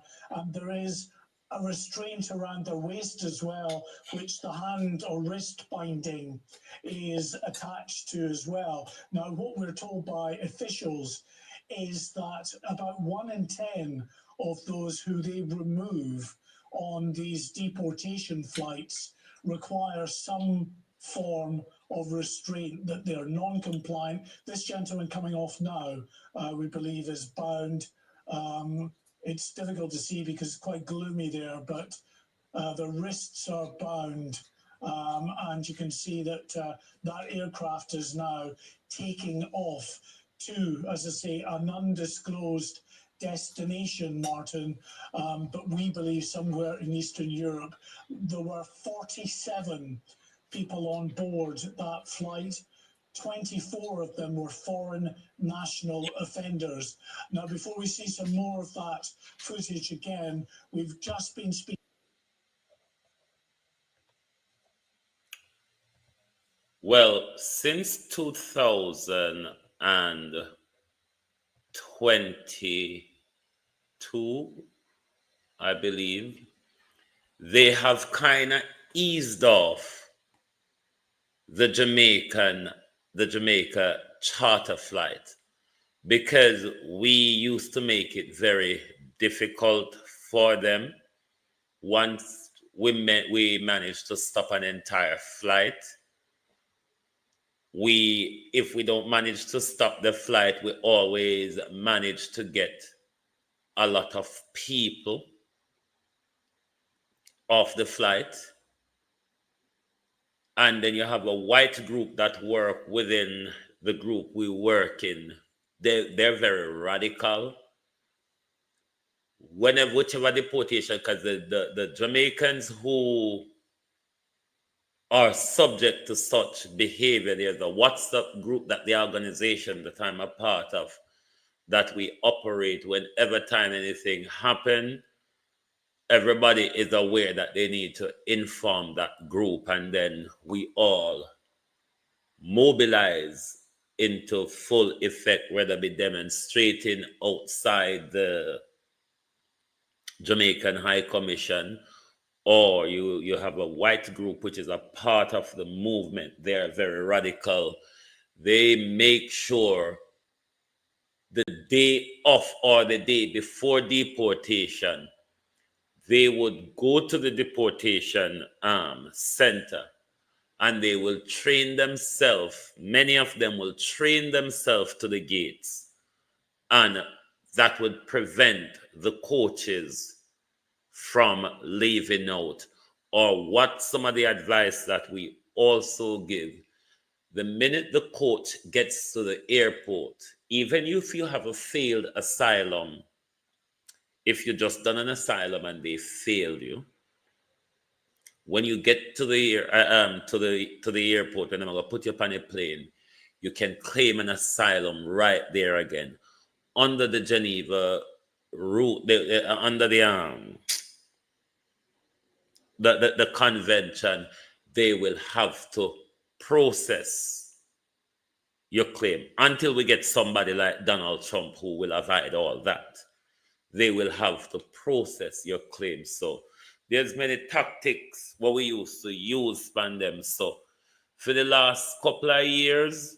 There is a restraint around their waist as well, which the hand or wrist binding is attached to as well. Now, what we're told by officials is that about 1 in 10 of those who they remove on these deportation flights require some form of restraint, that they're non-compliant. This gentleman coming off now, we believe, is bound. It's difficult to see because it's quite gloomy there, but the wrists are bound. And you can see that that aircraft is now taking off to, as I say, an undisclosed destination, Martin, but we believe somewhere in Eastern Europe. There were 47 people on board that flight. 24 of them were foreign national offenders. Now, before we see some more of that footage again, we've just been speaking. Well, since 2022, I believe, they have kind of eased off the Jamaica charter flight, because we used to make it very difficult for them. Once we managed to stop an entire flight, if we don't manage to stop the flight, we always manage to get a lot of people off the flight. And then you have a white group that work within the group we work in. They're very radical. Whichever deportation, because the Jamaicans who are subject to such behavior, there's a WhatsApp group that the organization that I'm a part of, that we operate whenever time anything happens. Everybody is aware that they need to inform that group, and then we all mobilize into full effect, whether be demonstrating outside the Jamaican High Commission, or you have a white group which is a part of the movement. They're very radical. They make sure the day of or the day before deportation, they would go to the deportation center, and they will train themselves. Many of them will train themselves to the gates, and that would prevent the coaches from leaving out. Or what some of the advice that we also give: the minute the coach gets to the airport, even if you have a failed asylum, if you just done an asylum and they failed you, when you get to the airport, and I'm gonna put you up on a plane, you can claim an asylum right there again under the Geneva route, under the convention. They will have to process your claim until we get somebody like Donald Trump who will avoid all that. They will have to process your claim. So there's many tactics what we used to use on them. So for the last couple of years,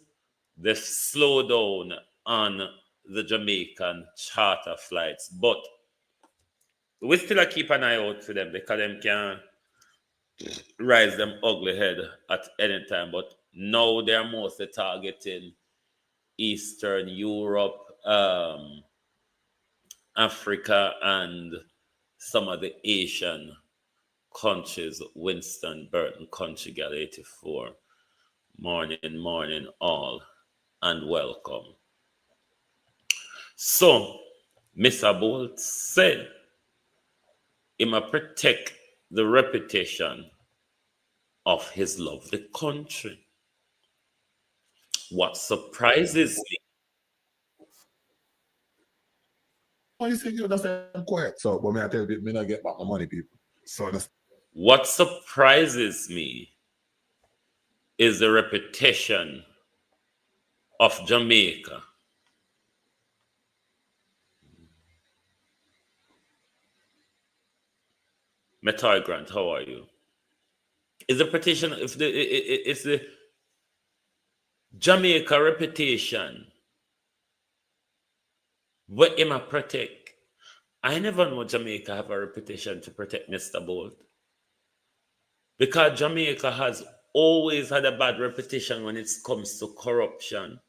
they've slowed down on the Jamaican charter flights, but we still keep an eye out for them, because them can rise them ugly head at any time. But now they're mostly targeting Eastern Europe, Africa, and some of the Asian countries. Winston Burton Country Gal 84. Morning all, and welcome. So Mr. Bolt said he must protect the reputation of his lovely country. What surprises me. Why you think you're just quiet? So, but I tell you, me not get back my money, people. So that's... What surprises me is the reputation of Jamaica. Metal Grant, how are you? Is the reputation, it's the Jamaica reputation what am I protect? I never know Jamaica have a reputation to protect Mr. Bolt. Because Jamaica has always had a bad reputation when it comes to corruption,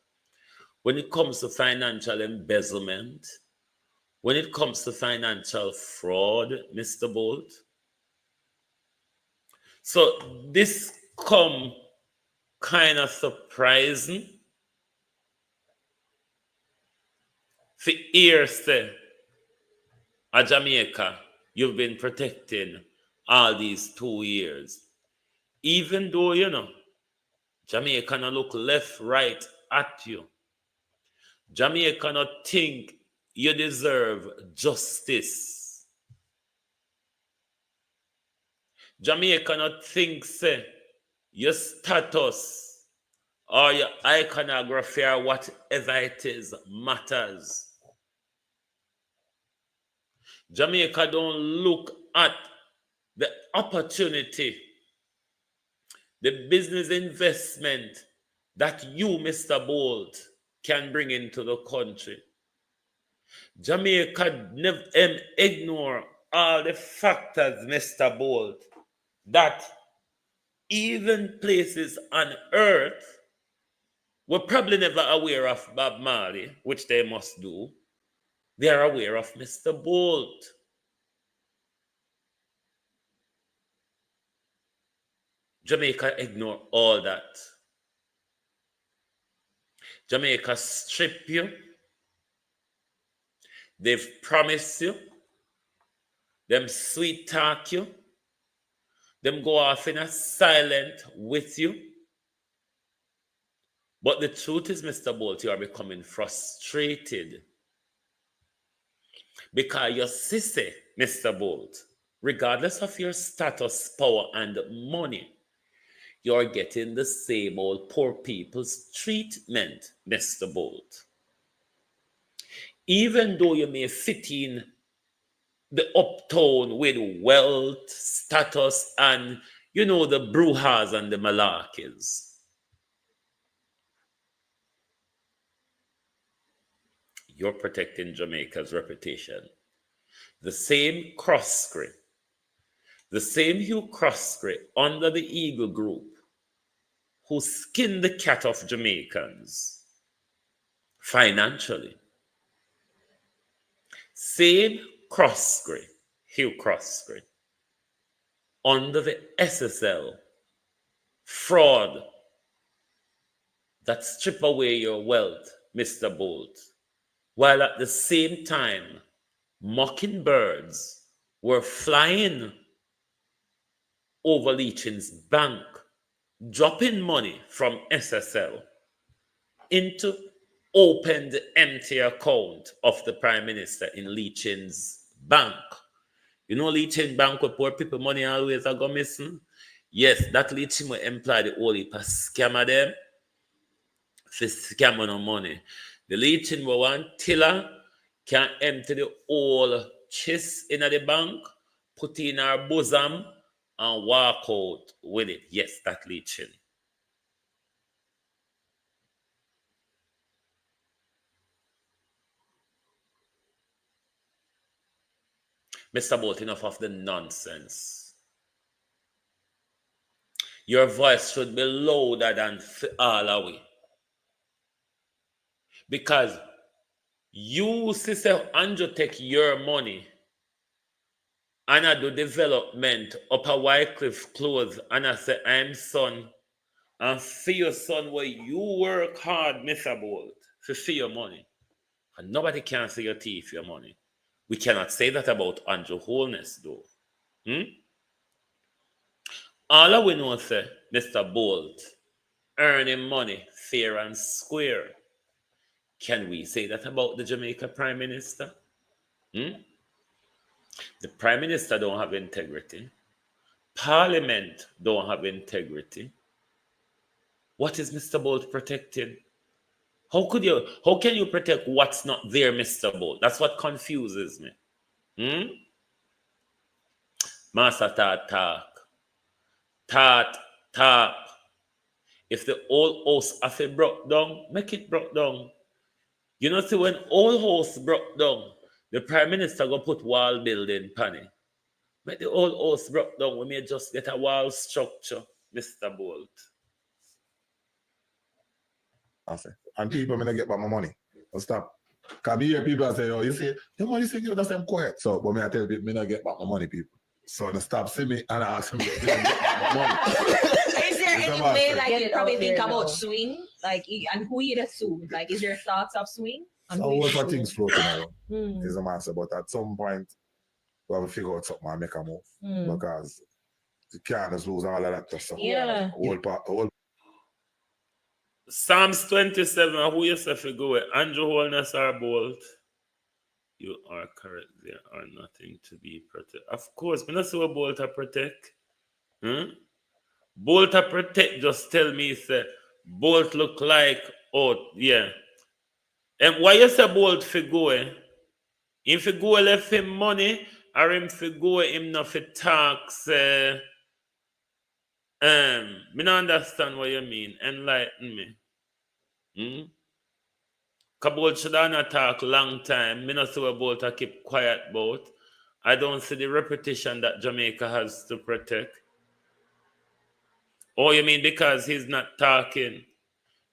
when it comes to financial embezzlement, when it comes to financial fraud, Mr. Bolt. So this come kind of surprising for years at Jamaica, you've been protecting all these 2 years. Even though, Jamaica not look left, right at you. Jamaica not think you deserve justice. Jamaica not think, say, your status or your iconography or whatever it is matters. Jamaica don't look at the opportunity, the business investment that you, Mr. Bolt, can bring into the country. Jamaica never ignore all the factors, Mr. Bolt, that even places on earth were probably never aware of Bob Marley, which they must do. They are aware of Mr. Bolt. Jamaica ignore all that. Jamaica strip you. They've promised you. Them sweet talk you. Them go off in a silent with you. But the truth is, Mr. Bolt, you are becoming frustrated. Because your sissy, Mr. Bolt, regardless of your status, power, and money, you're getting the same old poor people's treatment, Mr. Bolt. Even though you may fit in the uptown with wealth, status, and, the brujas and the malarkeys. You're protecting Jamaica's reputation. The same Croskery, the same Hugh Croskery under the Eagle Group, who skinned the cat of Jamaicans financially. Same Croskery, Hugh Croskery, under the SSL fraud that strip away your wealth, Mr. Bolt, while at the same time, mockingbirds were flying over Leachin's bank, dropping money from SSL into opened empty account of the Prime Minister in Leachin's bank. Leachin Bank where poor people money always are go missing? Yes, that Leachin will employ the whole heap of scammer them for scam on money. The Leachin will want tiller can empty the whole chest in the bank, put in our bosom, and walk out with it. Yes, that Leachin. Mr. Bolt, enough of the nonsense. Your voice should be louder than all away. Because you, Sister Andrew, take your money and I do development up a Wycliffe clothes and I say, I'm son, and for your son where you work hard, Mr. Bolt, for your money. And nobody can see your teeth, your money. We cannot say that about Andrew Holness, though. All we know, say, Mr. Bolt, earning money fair and square. Can we say that about the Jamaica Prime Minister? The Prime Minister don't have integrity. Parliament don't have integrity. What is Mr. Bolt protecting? How can you protect what's not there, Mr. Bolt? That's what confuses me. Master talk. If the old house have it broke down, make it broke down. You know, see, when old house broke down, the Prime Minister go put wall building panny. Make the old house broke down, we may just get a wall structure, Mr. Bolt. And people may not get back my money. I'll stop. Because you hear people say, oh, you say, you say you that's them quiet. So, but me I tell you, me not get back my money, people. So they stop see me and I ask them, get back my money. Is there any way, like, you probably think about swing? Like, and who you sue? Like, is there thoughts of swing? So all of things floating around is a matter, but at some point, we have to figure out something and make a move. Because you can't just lose all of that stuff. Yeah. Psalms 27, who you say for go with? Andrew Holness or Bolt? You are correct. There are nothing to be protected. Of course, we not say what Bolt to protect. Bolt to protect, just tell me, say, Bolt look like, oh, yeah. And why you say Bolt for go? If you go left him money, or him for go, him not for tax. Me not understand what you mean. Enlighten me. Bolt should not talk long time. Me not see what Bolt to keep quiet about. I don't see the repetition that Jamaica has to protect. Oh, you mean because he's not talking?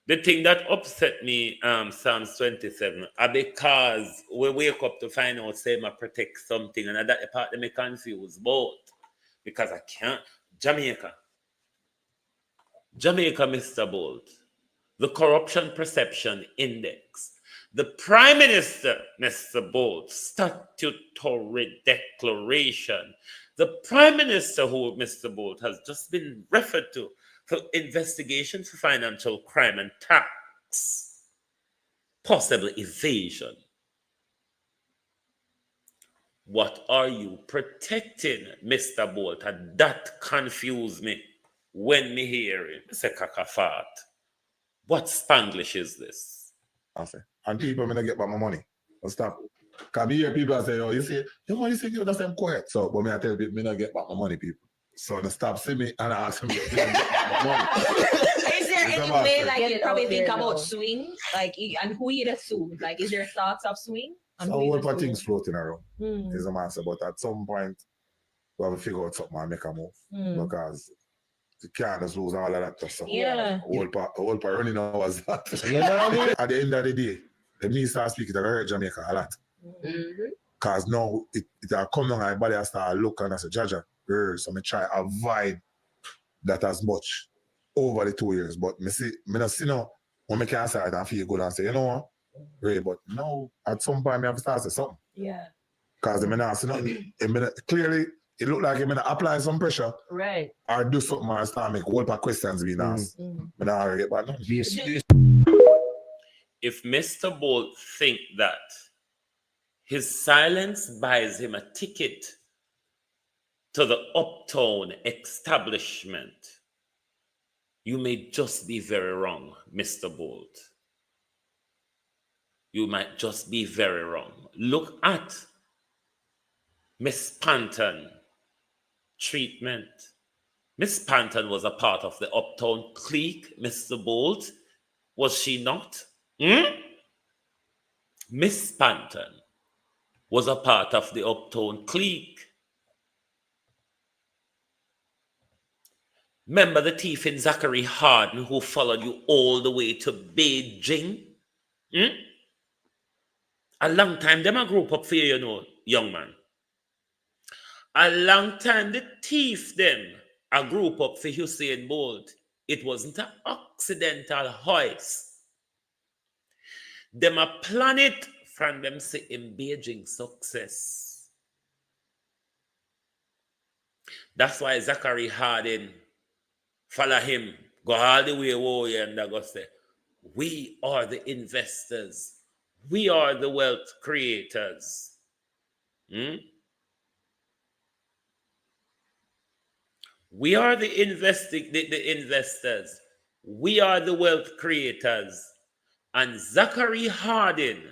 The thing that upset me, Psalms 27, are because we wake up to find out, say, I protect something, and that part that me confused both. Because I can't. Jamaica, Mr. Bolt, the Corruption Perception Index, the Prime Minister, Mr. Bolt, statutory declaration, the Prime Minister who, Mr. Bolt, has just been referred to for investigation for financial crime and tax, possible evasion. What are you protecting, Mr. Bolt? And that confused me when me hear it. It's a kakafat. What Spanglish is this? And people may not get back my money. I'll stop. Because you hear people say, oh, you say you that's them quiet. So, but me I tell you, me not get back my money, people. So they stop see me and I ask them, get back my money. Is there any way, like, you probably think about swing? Like, and who you sue? Like, is there thoughts of swing? So all of things floating around is a matter, but at some point, we have to figure out something and make a move. Because you can't just lose all of that stuff. Yeah. Whole part running hours. At the end of the day, the me start speaking to hurt Jamaica a lot. Because now it come down and everybody has to look and I say, Jaja, so I try to avoid that as much over the 2 years. But me not see now when I can say it and feel good and say, you know what? Right, but now at some point I have to start say something. Yeah. Because I not see nothing. Clearly it look like I'm gonna apply some pressure. Right. Or do something and start make whole part questions being asked. But now I get back now. If Mr. Bolt think that his silence buys him a ticket to the Uptown establishment, you may just be very wrong, Mr. Bolt. You might just be very wrong. Look at Miss Panton treatment. Miss Panton was a part of the Uptown clique, Mr. Bolt. Was she not? Miss Panton was a part of the Uptown clique. Remember the thief in Zachary Harden who followed you all the way to Beijing? A long time, them a group up for you, you know, young man. A long time, the thief them a group up for Usain Bolt. It wasn't an accidental hoist. Them a plan it from them say in Beijing success. That's why Zachary Harden follow him, go all the way over and they go say, we are the investors. We are the wealth creators. We are the investors. We are the wealth creators. And Zachary Harding,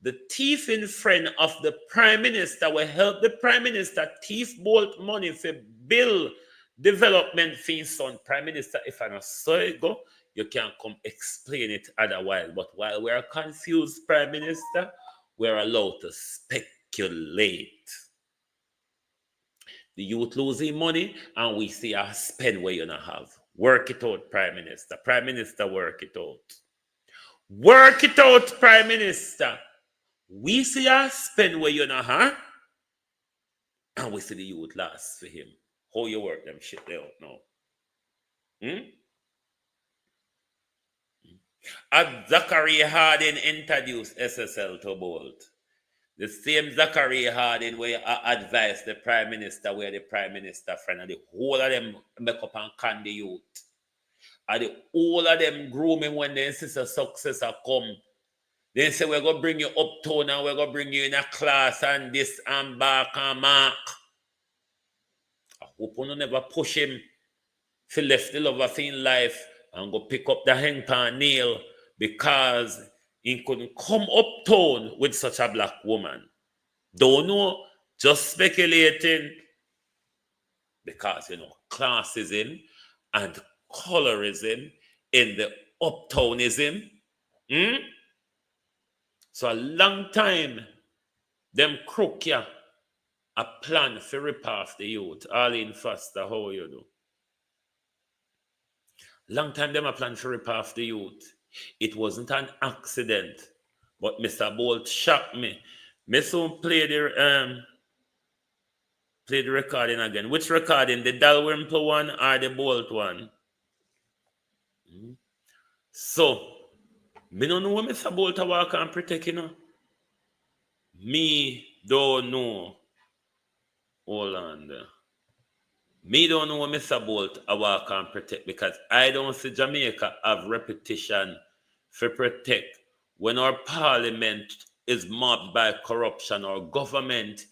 the thieving friend of the Prime Minister, will help the Prime Minister thief bolt money for bill development fees on Prime Minister. If I not saw it go, you can't come explain it otherwise. But while we are confused, Prime Minister, we're allowed to speculate. The youth losing money, and we see a spend where you not have. Work it out, Prime Minister. Prime Minister, work it out. Work it out, Prime Minister. We see a spend where you not have, and we see the youth last for him. How you work them shit they out now? As Zachary Harding introduced SSL to Bolt, the same Zachary Harding where I advise the Prime Minister, where the Prime Minister friend, and the whole of them make up and can the youth. And the whole of them grooming when they see a successor come. They say, we're going to bring you uptown and we're going to bring you in a class and this and back and mark. I hope you never push him to left the love of in life and go pick up the hang pan nail because he couldn't come uptown with such a black woman. Don't know, just speculating because, classism and colorism in the uptownism. So a long time, them crook ya a plan for rip off the youth. All in faster, how you do? Long time them a plan for rip off the youth. It wasn't an accident, but Mr. Bolt shocked me. Me soon play the recording again. Which recording? The Dalrymple one or the Bolt one? So, me don't know what Mr. Bolt a walk and protect, Me don't know. Hold on there. Me don't know what Mr. Bolt a walk and protect because I don't see Jamaica have repetition for protect when our parliament is mobbed by corruption or government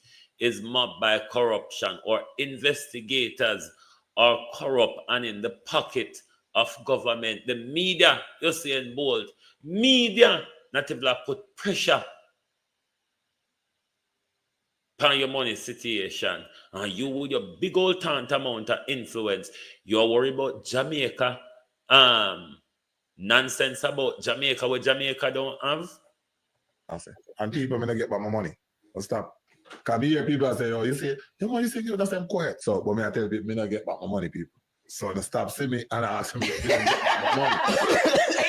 is mobbed by corruption or investigators are corrupt and in the pocket of government. The media, you're saying Bolt, media not able to put pressure on your money situation, and you with your big old amount of influence, you're worried about Jamaica, nonsense about Jamaica, what Jamaica don't have. And people may not get back my money. I'll stop. Because we hear people say, you say you that's them quiet. So, but me I tell people, me not get back my money, people. So they stop see me and I ask them, get back my money.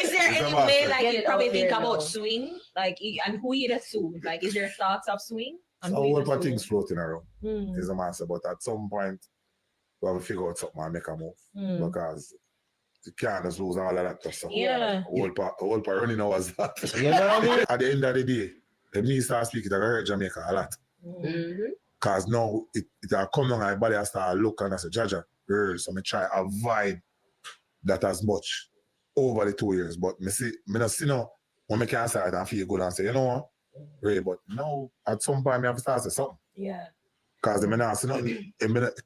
Is there any way, like, you probably think about swing, like, and who you sue? Like, is there thoughts of swing? A whole lot of things floating around. Is a master, but at some point we have to figure out something and make a move because you can't just lose all of that stuff. Yeah. A whole part running hours that. You know what I mean? At the end of the day, the me start speaking, I hurt Jamaica a lot. Because now it come on, everybody has to look and I say, Jaja, so I try to avoid that as much over the 2 years. But me not see now when I can start and feel good and say, you know what? Right, but now at some point I have to start say something. Yeah. Because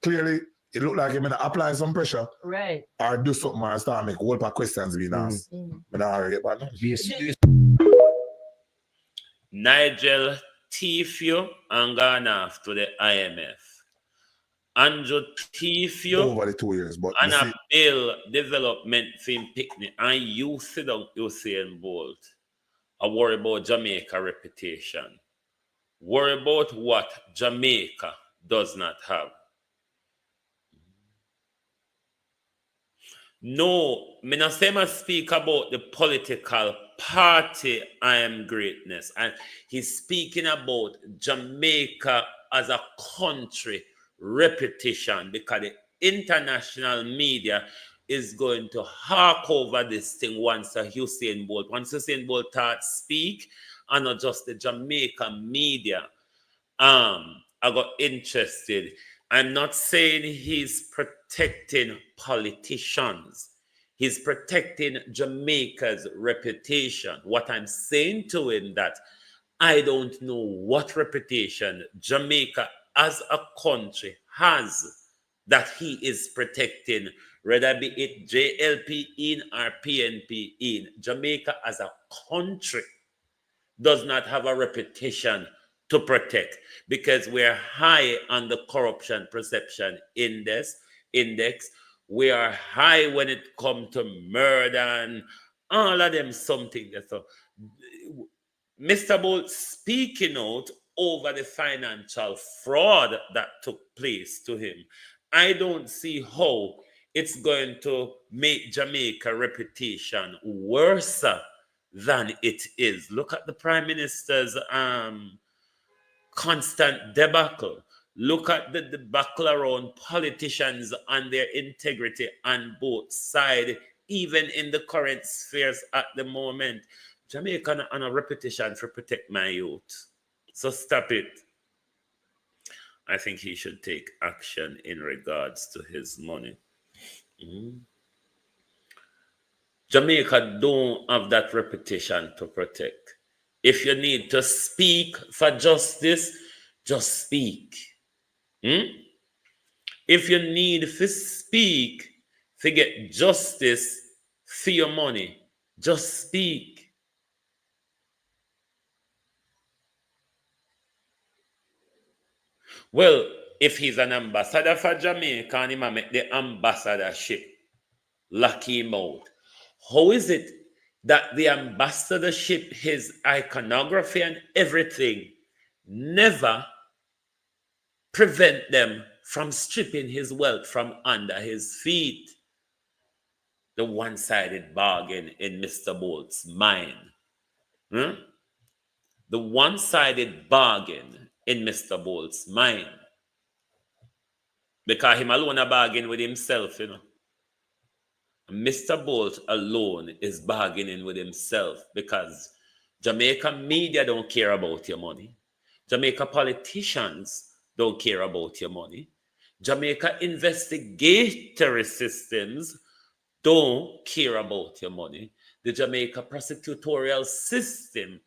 clearly it look like I'm gonna apply some pressure. Right. Or do something and start make a whole lot of questions being asked. But now I get back now. Nigel Tifio and gone off to the IMF. Andrew Tifio over the 2 years, but and a bill development film picnic, and you sit down Usain Bolt. I worry about Jamaica reputation. Worry about what Jamaica does not have. No, me not say I speak about the political party I am greatness. And he's speaking about Jamaica as a country reputation because the international media is going to hark over this thing once Usain Bolt speak, and not just the Jamaican media. I got interested. I'm not saying he's protecting politicians. He's protecting Jamaica's reputation. What I'm saying to him that I don't know what reputation Jamaica as a country has that he is protecting, whether be it JLP in or PNP in. Jamaica as a country does not have a reputation to protect because we're high on the corruption perception index. We are high when it comes to murder and all of them something. So Mr. Bolt speaking out over the financial fraud that took place to him, I don't see how it's going to make Jamaica reputation worse than it is. Look at the Prime Minister's constant debacle. Look at the debacle around politicians and their integrity on both sides, even in the current spheres at the moment. Jamaica on a reputation for protect my youth. So stop it. I think he should take action in regards to his money. Jamaica don't have that reputation to protect. If you need to speak for justice, just speak. If you need to speak to get justice for your money, just speak. Well, if he's an ambassador for Jamaica and he might make the ambassadorship, lock him out. How is it that the ambassadorship, his iconography and everything never prevent them from stripping his wealth from under his feet? The one-sided bargain in Mr. Bolt's mind. The one-sided bargain in Mr. Bolt's mind. Because him alone a bargain with himself, you know. Mr. Bolt alone is bargaining with himself because Jamaica media don't care about your money. Jamaica politicians don't care about your money. Jamaica investigatory systems don't care about your money. The Jamaica prosecutorial system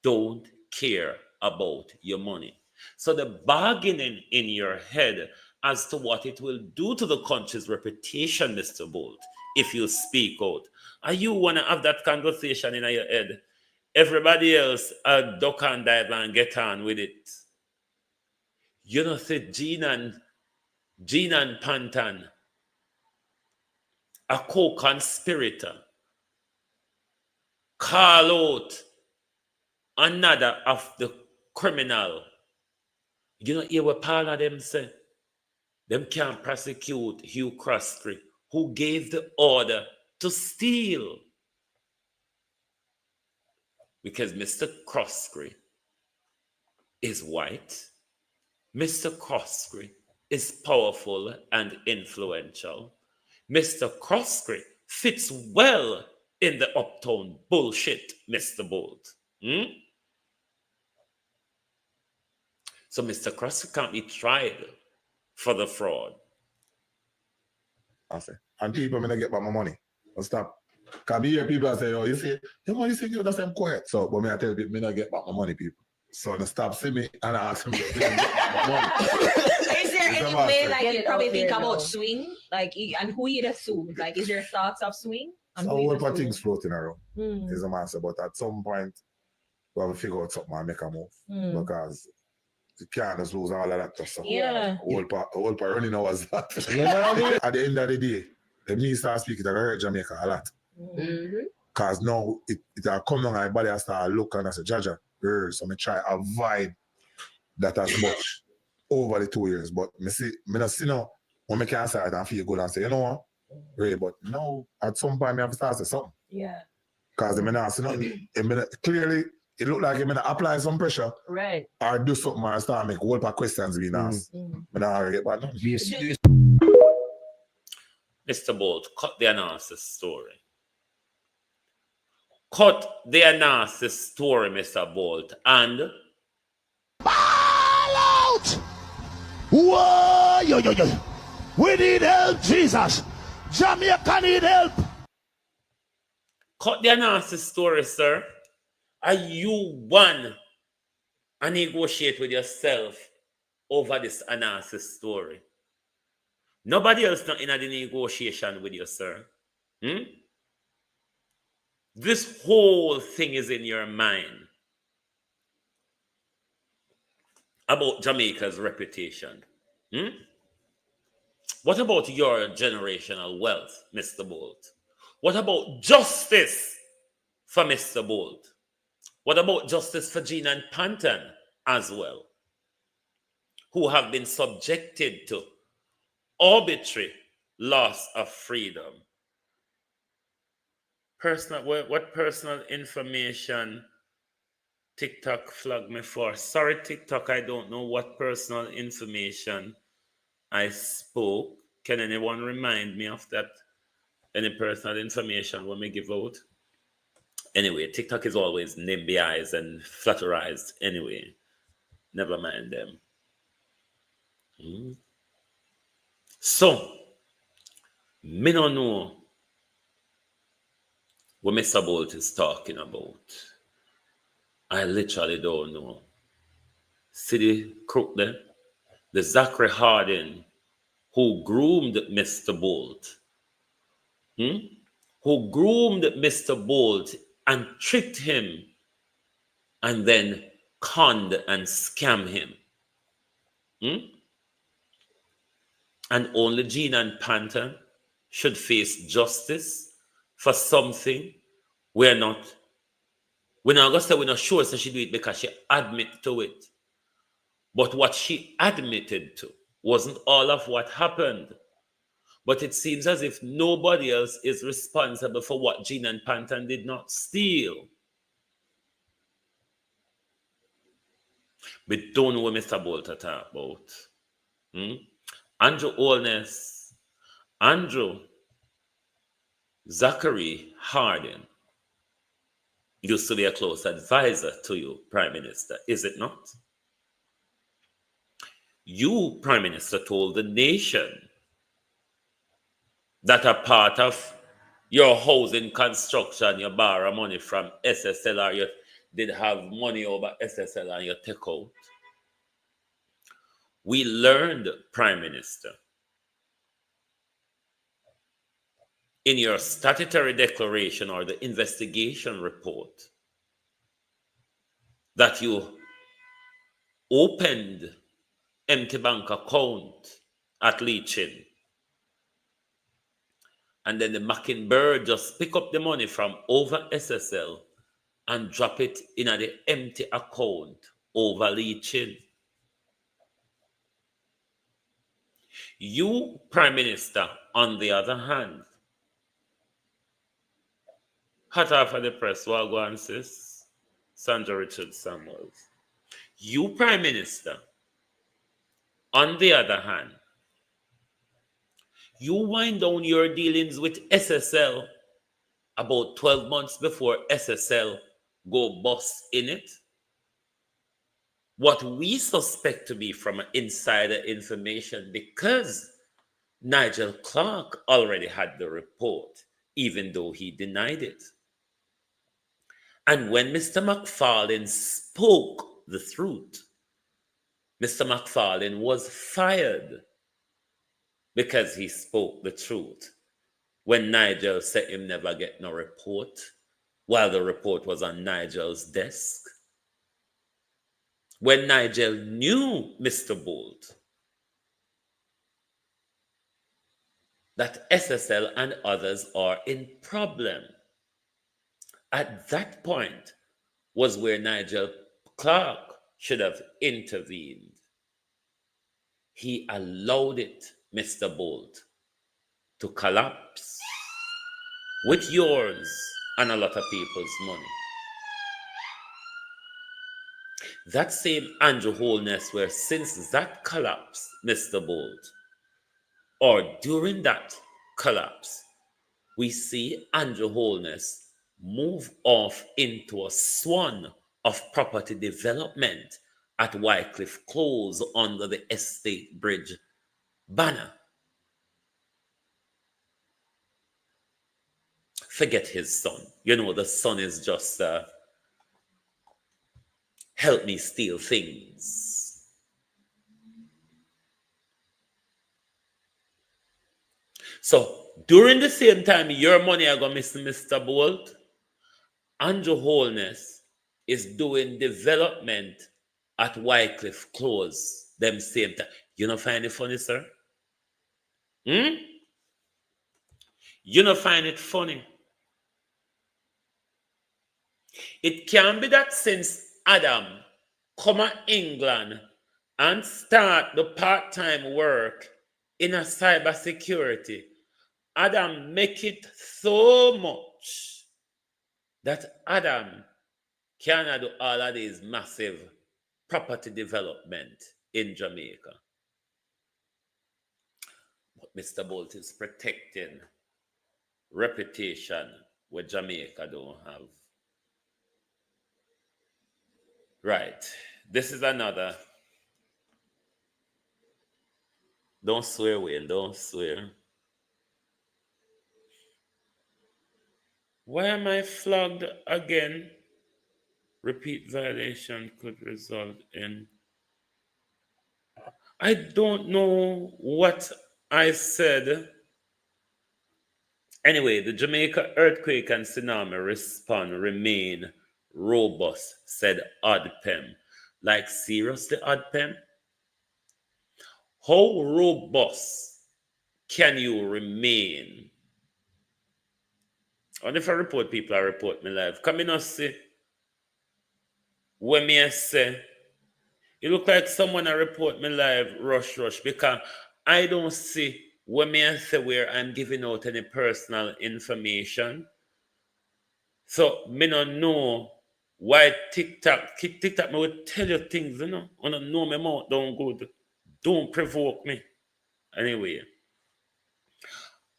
don't care about your money. So the bargaining in your head as to what it will do to the country's reputation, Mr. Bolt, if you speak out. Are you want to have that conversation in your head? Everybody else duck and dive and get on with it. You know, say Gene and Pantan, a co-conspirator, call out another of the criminal. You know, hear what part of them say? Them can't prosecute Hugh Croskery, who gave the order to steal. Because Mr. Croskery is white. Mr. Croskery is powerful and influential. Mr. Croskery fits well in the Uptown bullshit, Mr. Bolt. So Mr. Croskery can't be tried for the fraud. I say, and people may not get back my money. I'll stop. Because I hear people say, oh, you see, your money say you that's quiet. So, but me I tell people, me not get back my money, people. So they stop see me and I ask them, get back my money. Is there any way, like, you probably think about swing? Like, and who you'd assume? Like, is there thoughts of swing? So a whole lot of things floating around. Is a master, but at some point, we have to figure out something and make a move. Because you can't just lose all of that stuff. Yeah. Whole part running hours. At the end of the day, the minister speaking, I hurt Jamaica a lot. Because now it come on, my body has to look and I say, Jaja, so I try to avoid that as much over the 2 years. But me not see now when I can say it and feel good and say, you know what? Right, but now at some point I have to start say something. Yeah. Because I not see nothing. Clearly it look like I'm gonna apply some pressure. Right. Or do something and start make whole part questions being asked. I don't get back now. Mr. Bolt, cut the analysis story. Cut the analysis story, Mr. Bolt, and ball out! Whoa, yo. We need help, Jesus. Jamaica need help. Cut the analysis story, sir. Are you one and negotiate with yourself over this analysis story? Nobody else not in a negotiation with you, sir. Hmm? This whole thing is in your mind about Jamaica's reputation. Hmm? What about your generational wealth, Mr. Bolt? What about justice for Mr. Bolt? What about justice for Gene and Panton as well, who have been subjected to arbitrary loss of freedom? What personal information TikTok flagged me for? Sorry, TikTok, I don't know what personal information I spoke. Can anyone remind me of that? Any personal information when we give out? Anyway, TikTok is always NIMBYized and flatterized anyway. Never mind them. So, me no know what Mr. Bolt is talking about. I literally don't know. See the crook there? The Zachary Hardin who groomed Mr. Bolt. Who groomed Mr. Bolt and tricked him and then conned and scammed him. And only Gene and Panther should face justice for something we're not going to say we're not sure so she do it because she admit to it. But what she admitted to wasn't all of what happened. But it seems as if nobody else is responsible for what Gene and Panton did not steal. We don't know what Mr. Bolt talk about. Andrew Holness, Andrew Zachary Hardin used to be a close advisor to you, Prime Minister, is it not? You, Prime Minister, told the nation that a part of your housing construction, you borrow money from SSL or you did have money over SSL and you take out. We learned, Prime Minister, in your statutory declaration or the investigation report that you opened empty bank account at Leachin. And then the Mockingbird just pick up the money from over SSL and drop it in the empty account over Leachin. You, Prime Minister, on the other hand, hot off of the press, Wagwan sis, Sandra Richard Samuels. You, Prime Minister, on the other hand, you wind down your dealings with SSL about 12 months before SSL go bust in it. What we suspect to be from insider information, because Nigel Clark already had the report, even though he denied it. And when Mr. McFarlane spoke the truth, Mr. McFarlane was fired because he spoke the truth. When Nigel said him never get no report, while the report was on Nigel's desk. When Nigel knew, Mr. Bolt, that SSL and others are in problem. At that point was where Nigel Clark should have intervened. He allowed it, Mr. Bolt, to collapse with yours and a lot of people's money. That same Andrew Holness, where since that collapse, Mr. Bolt, or during that collapse, we see Andrew Holness move off into a swan of property development at Wycliffe Close under the Estate Bridge banner. Forget his son. You know, the son is just help me steal things. So during the same time, your money are gonna miss Mr. Bolt. Andrew Holness is doing development at Wycliffe Close them same time. You not find it funny, sir? You not find it funny? It can be that since Adam come to England and start the part-time work in a cybersecurity, Adam make it so much that Adam cannot do all of these massive property development in Jamaica. But Mr. Bolt is protecting reputation where Jamaica don't have. Right. This is another. Don't swear, Wayne. Don't swear. Why am I flogged again? Repeat violation could result in. I don't know what I said. Anyway, the Jamaica earthquake and tsunami response remain robust, said Oddpem. Like seriously, Oddpem? How robust can you remain? And if I report people, I report me live. Come in and see. When me I say, you look like someone I report me live, rush, because I don't see when me I say where I'm giving out any personal information. So me don't know why TikTok me will tell you things, you know. I don't know my mouth don't good. Don't provoke me. Anyway.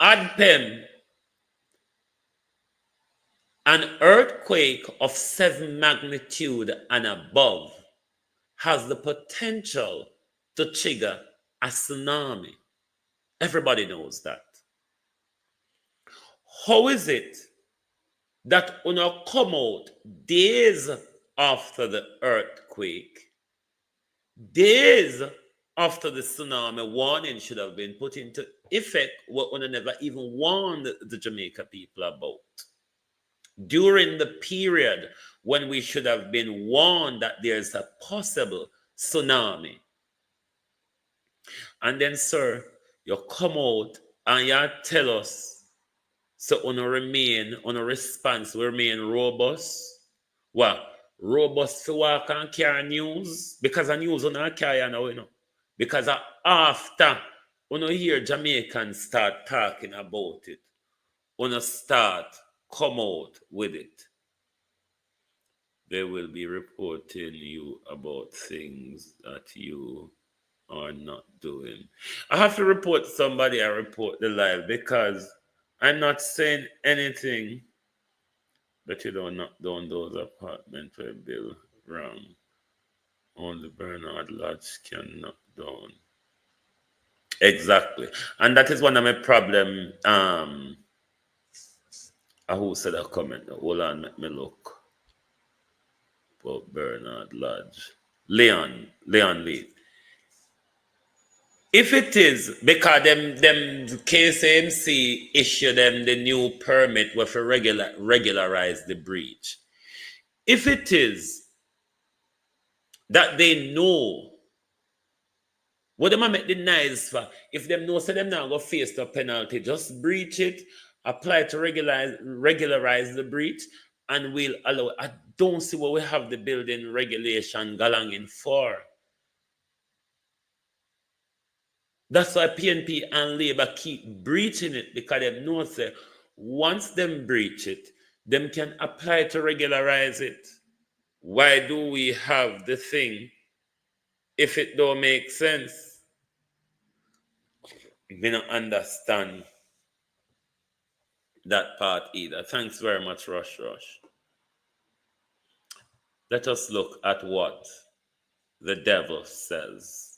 Adpem, an earthquake of 7 magnitude and above has the potential to trigger a tsunami. Everybody knows that. How is it that when you come out days after the earthquake, days after the tsunami warning should have been put into effect, what one never even warned the Jamaica people about? During the period when we should have been warned that there's a possible tsunami. And then, sir, you come out and you tell us, so on a response, we remain robust. Well, robust to walk and carry news, because the news on our carry now, you know. Because after when you hear Jamaicans start talking about it, when you start come out with it, they will be reporting you about things that you are not doing. I have to report somebody. I report the live because I'm not saying anything, but you don't knock down those apartments where Bill wrong. Only Bernard Lodge can knock down. Exactly. And that is one of my problem. Who said a comment? Hold on, let me look. About Bernard Lodge. Leon Lee. If it is because them KCMC issue them the new permit with regularize the breach. If it is that they know what them make the nice for, if them know so them now go face the penalty, just breach it, apply to regularize the breach, and we'll allow. I don't see what we have the building regulation galanging for. That's why PNP and Labour keep breaching it, because they know that once them breach it, them can apply to regularize it. Why do we have the thing if it don't make sense? We don't understand that part either. Thanks very much, Rush. Let us look at what the devil says.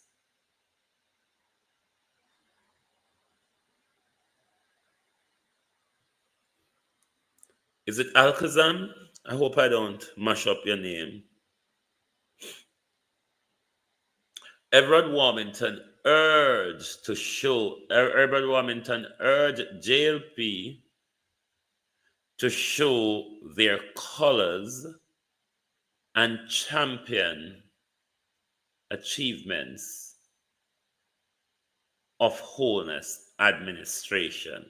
Is it Alkazam? I hope I don't mash up your name. Everett Warmington urged to show, Herbert Warmington urged JLP to show their colors and champion achievements of wholeness administration.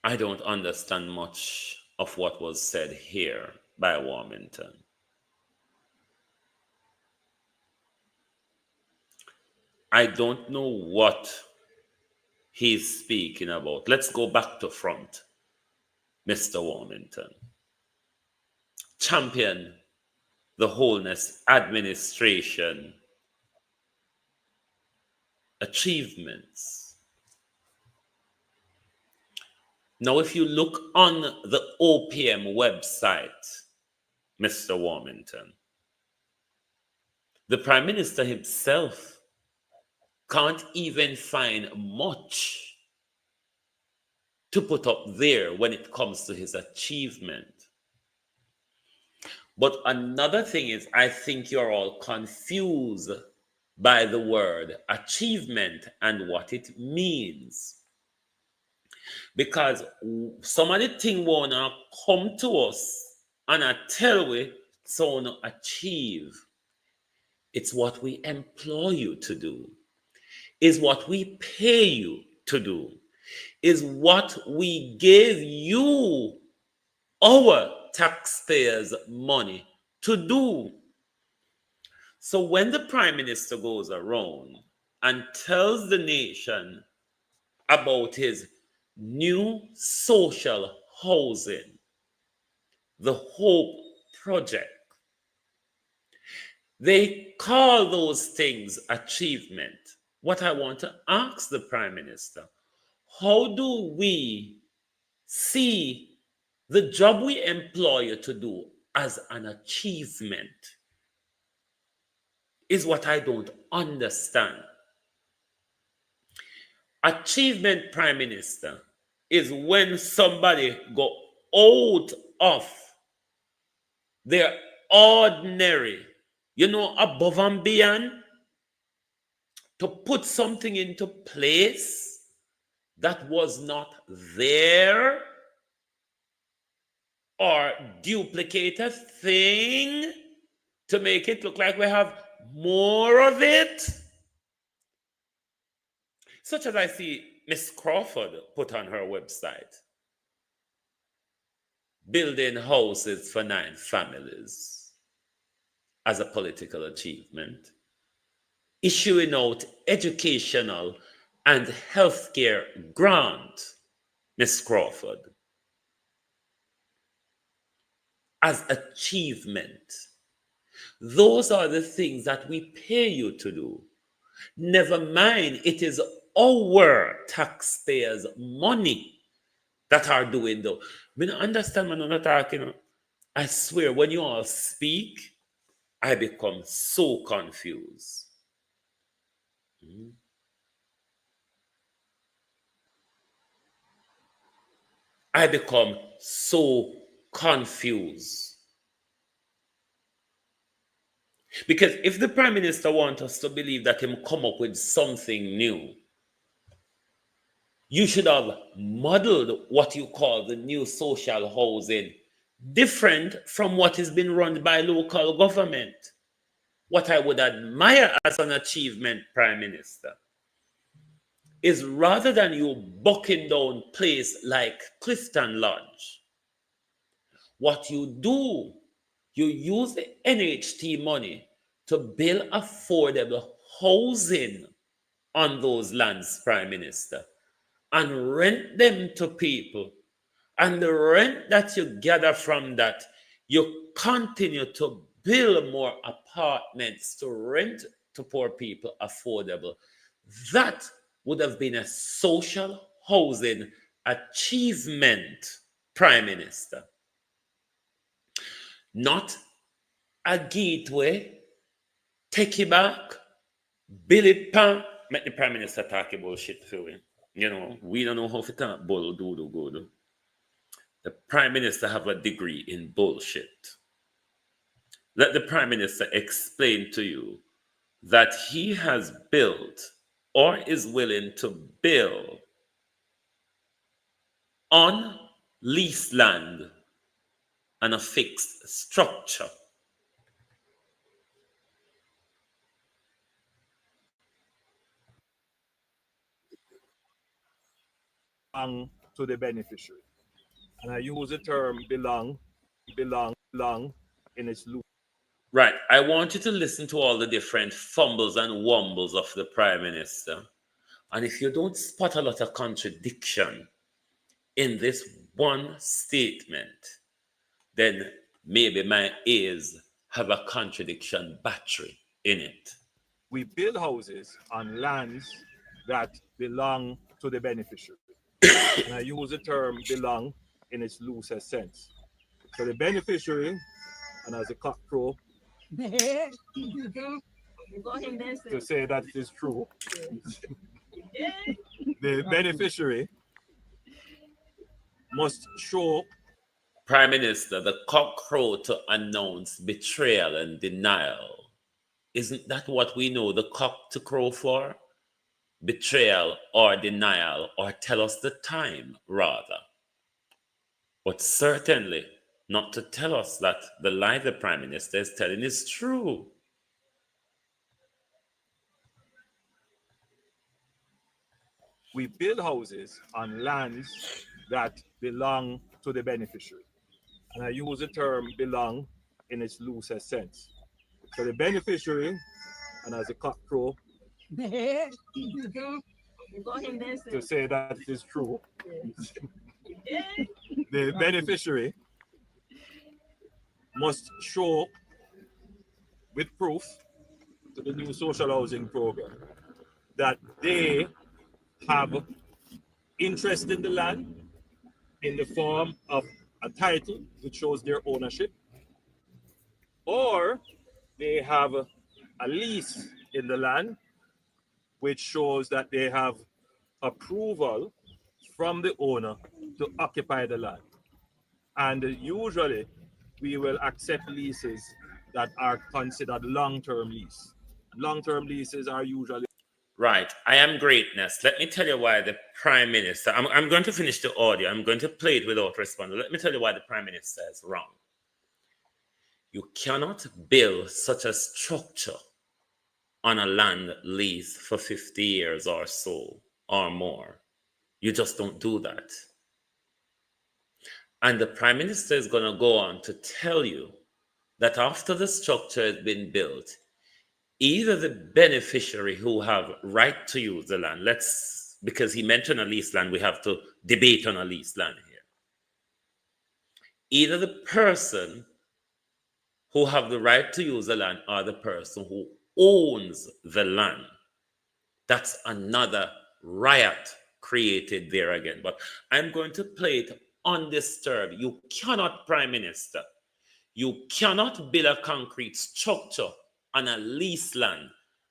I don't understand much of what was said here by Warmington. I don't know what he's speaking about. Let's go back to front, Mr. Warmington. Champion the wholeness administration achievements. Now, if you look on the OPM website, Mr. Warmington, the Prime Minister himself can't even find much to put up there when it comes to his achievement. But another thing is, I think you're all confused by the word achievement and what it means. Because some of the things wanna come to us and I tell we so to achieve. It's what we employ you to do. Is what we pay you to do. Is what we give you, our taxpayers' money, to do. So when the Prime Minister goes around and tells the nation about his new social housing, the Hope Project, they call those things achievement. What I want to ask the Prime Minister, how do we see the job we employ you to do as an achievement? Is what I don't understand. Achievement, Prime Minister, is when somebody go out of their ordinary, above and beyond, to put something into place that was not there, or duplicate a thing to make it look like we have more of it. Such as I see Miss Crawford put on her website, building houses for 9 families as a political achievement, issuing out educational and healthcare grant, Miss Crawford, as achievement. Those are the things that we pay you to do. Never mind, it is our taxpayers' money that are doing though. I don't understand when I'm not talking. I swear, when you all speak, I become so confused. I become so confused. Because if the Prime Minister wants us to believe that him come up with something new, you should have modeled what you call the new social housing different from what has been run by local government. What I would admire as an achievement, Prime Minister, is rather than you bucking down place like Clifton Lodge, what you do, you use the NHT money to build affordable housing on those lands, Prime Minister, and rent them to people. And the rent that you gather from that, you continue to build more apartments to rent to poor people affordable. That would have been a social housing achievement, Prime Minister. Not a gateway, take it back, build it pan, make the Prime Minister talk about shit for him. We don't know how to talk bull, do good. The Prime Minister have a degree in bullshit. let the Prime Minister explain to you that he has built or is willing to build on leased land and a fixed structure. To the beneficiary. And I use the term belong in its loop. Right. I want you to listen to all the different fumbles and wumbles of the Prime Minister. And if you don't spot a lot of contradiction in this one statement, then maybe my ears have a contradiction battery in it. We build houses on lands that belong to the beneficiary. And I use the term belong in its loosest sense. So the beneficiary, and as a cock crow, to say that it is true, the beneficiary must show. Prime Minister, the cock crow to announce betrayal and denial. Isn't that what we know the cock to crow for? Betrayal or denial, or tell us the time, rather. But certainly not to tell us that the lie the Prime Minister is telling is true. We build houses on lands that belong to the beneficiary. And I use the term belong in its loosest sense. So the beneficiary, and as a cock crow, to say that it is true, the beneficiary must show with proof to the new social housing program that they have interest in the land in the form of a title which shows their ownership, or they have a lease in the land which shows that they have approval from the owner to occupy the land. And usually we will accept leases that are considered long-term lease. Long-term leases are usually... Right. I am greatness. Let me tell you why the Prime Minister... I'm going to finish the audio. I'm going to play it without responding. Let me tell you why the Prime Minister is wrong. You cannot build such a structure on a land lease for 50 years or so or more. You just don't do that. And the Prime Minister is going to go on to tell you that after the structure has been built, either the beneficiary who have right to use the land, because he mentioned a leased land, we have to debate on a leased land here. Either the person who have the right to use the land or the person who owns the land. That's another riot created there again. But I'm going to play it undisturbed. You cannot, Prime Minister, you cannot build a concrete structure on a leased land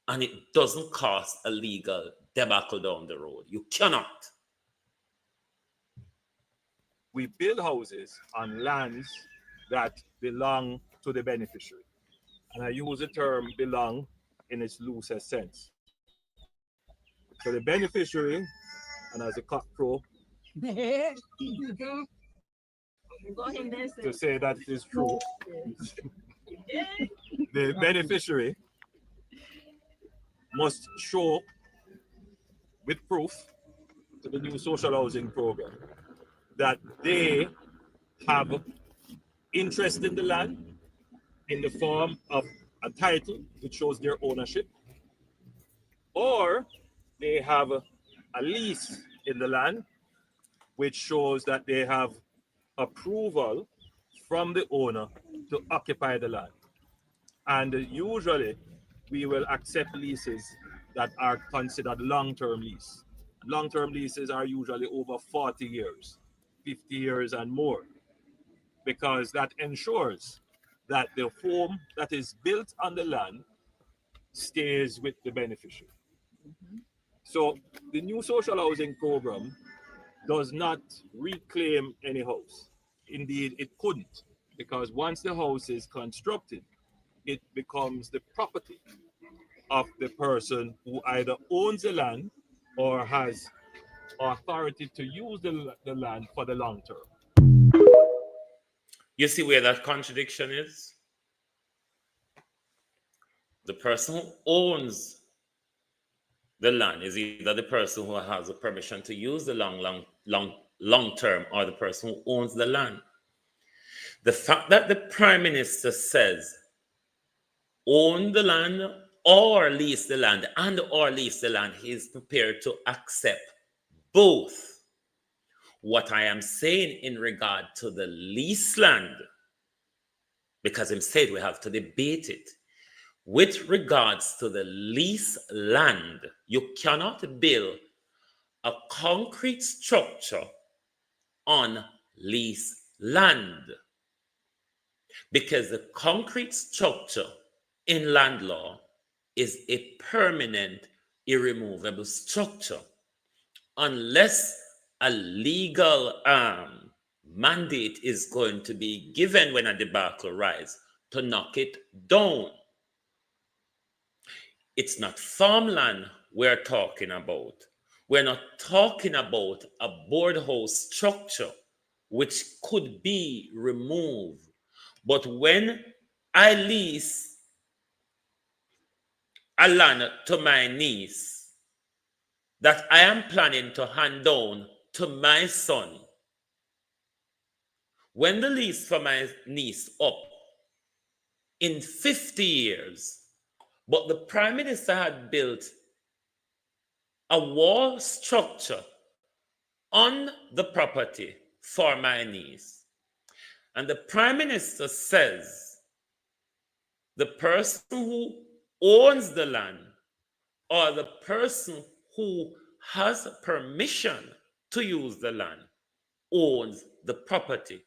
and it doesn't cause a legal debacle down the road. You cannot. We build houses on lands that belong to the beneficiary. And I use the term belong in its loosest sense. So the beneficiary, and as a cock crow, to say that it is true, the beneficiary must show with proof to the new social housing program that they have interest in the land in the form of a title which shows their ownership, or they have a lease in the land which shows that they have approval from the owner to occupy the land. And usually we will accept leases that are considered long-term lease. Long-term leases are usually over 40 years, 50 years and more, because that ensures that the home that is built on the land stays with the beneficiary. So the new social housing program does not reclaim any house. Indeed, it couldn't, because once the house is constructed, it becomes the property of the person who either owns the land or has authority to use the land for the long term. You see where that contradiction is? The person who owns the land is either the person who has the permission to use the long term or the person who owns the land. The fact that the Prime Minister says own the land or lease the land he is prepared to accept both. What I am saying in regard to the lease land, because him said we have to debate it, with regards to the lease land, you cannot build a concrete structure on lease land, because the concrete structure in land law is a permanent, irremovable structure. Unless a legal mandate is going to be given when a debacle arises to knock it down. It's not farmland we're talking about. We're not talking about a boardhouse structure which could be removed. But when I lease a land to my niece that I am planning to hand down to my son, when the lease for my niece up in 50 years, but the Prime Minister had built a wall structure on the property for my niece, and the Prime Minister says the person who owns the land or the person who has permission to use the land owns the property.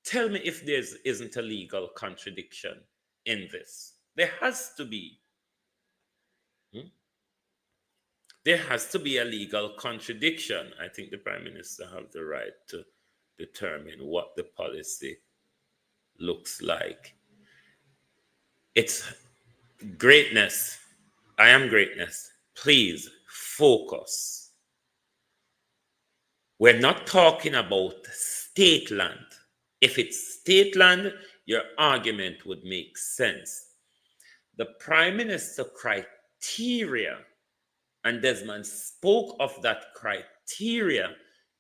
Tell me if there isn't a legal contradiction in this. There has to be. There has to be a legal contradiction. I think the Prime Minister has the right to determine what the policy looks like. It's greatness. I am greatness. Please focus. We're not talking about state land. If it's state land, your argument would make sense. The Prime Minister criteria, and Desmond spoke of that criteria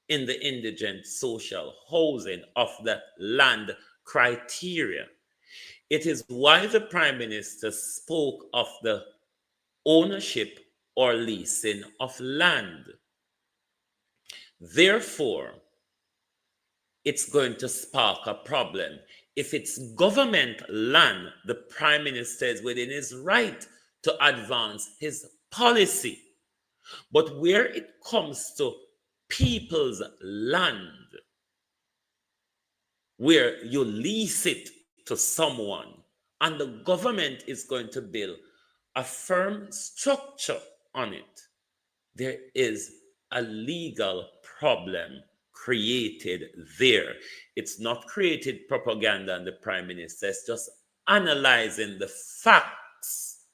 in the indigent social housing of the land criteria. It is why the Prime Minister spoke of the ownership or leasing of land. Therefore, it's going to spark a problem. If it's government land, the Prime Minister is within his right to advance his policy. But where it comes to people's land, where you lease it to someone and the government is going to build a firm structure on it, there is a legal problem created there. It's not created propaganda, and the Prime Minister is just analyzing the facts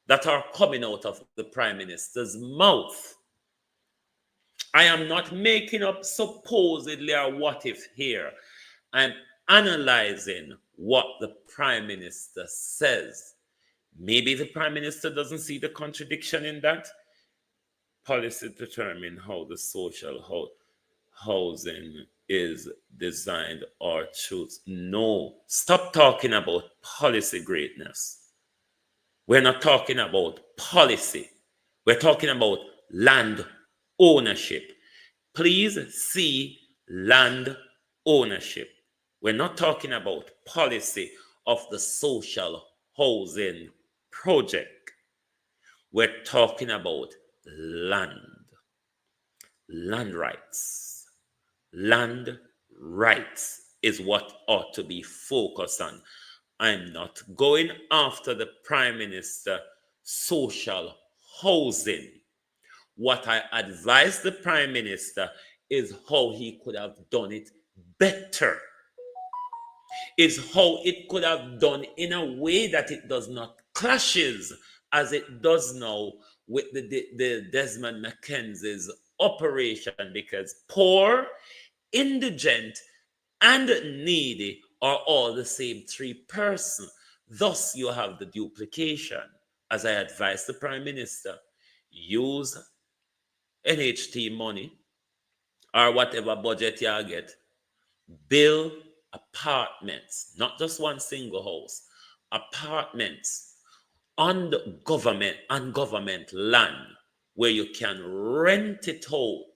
that are coming out of the Prime Minister's mouth. I am not making up supposedly a what if here. I'm analyzing what the Prime Minister says. Maybe the Prime Minister doesn't see the contradiction in that. Policy determine how the social housing is designed or choose. No, stop talking about policy greatness. We're not talking about policy. We're talking about land ownership. Please see land ownership. We're not talking about policy of the social housing project. We're talking about land. Land rights. Land rights is what ought to be focused on. I'm not going after the Prime Minister social housing. What I advise the Prime Minister is how he could have done it better. is how it could have done in a way that it does not clashes as it does now with the Desmond Mackenzie's operation, because poor, indigent, and needy are all the same three person. Thus, you have the duplication. As I advised the Prime Minister, use NHT money or whatever budget you get, build apartments, not just one single house, apartments on the government land where you can rent it out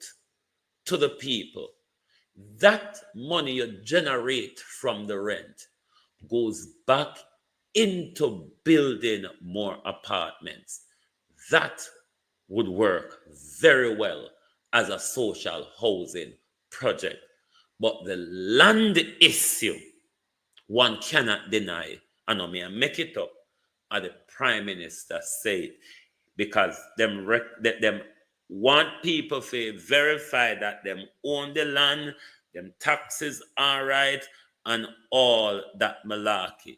to the people. That money you generate from the rent goes back into building more apartments. That would work very well as a social housing project. But the land issue, one cannot deny, and I may make it up, as the Prime Minister said, because them want people to verify that them own the land, them taxes are right, and all that malarkey.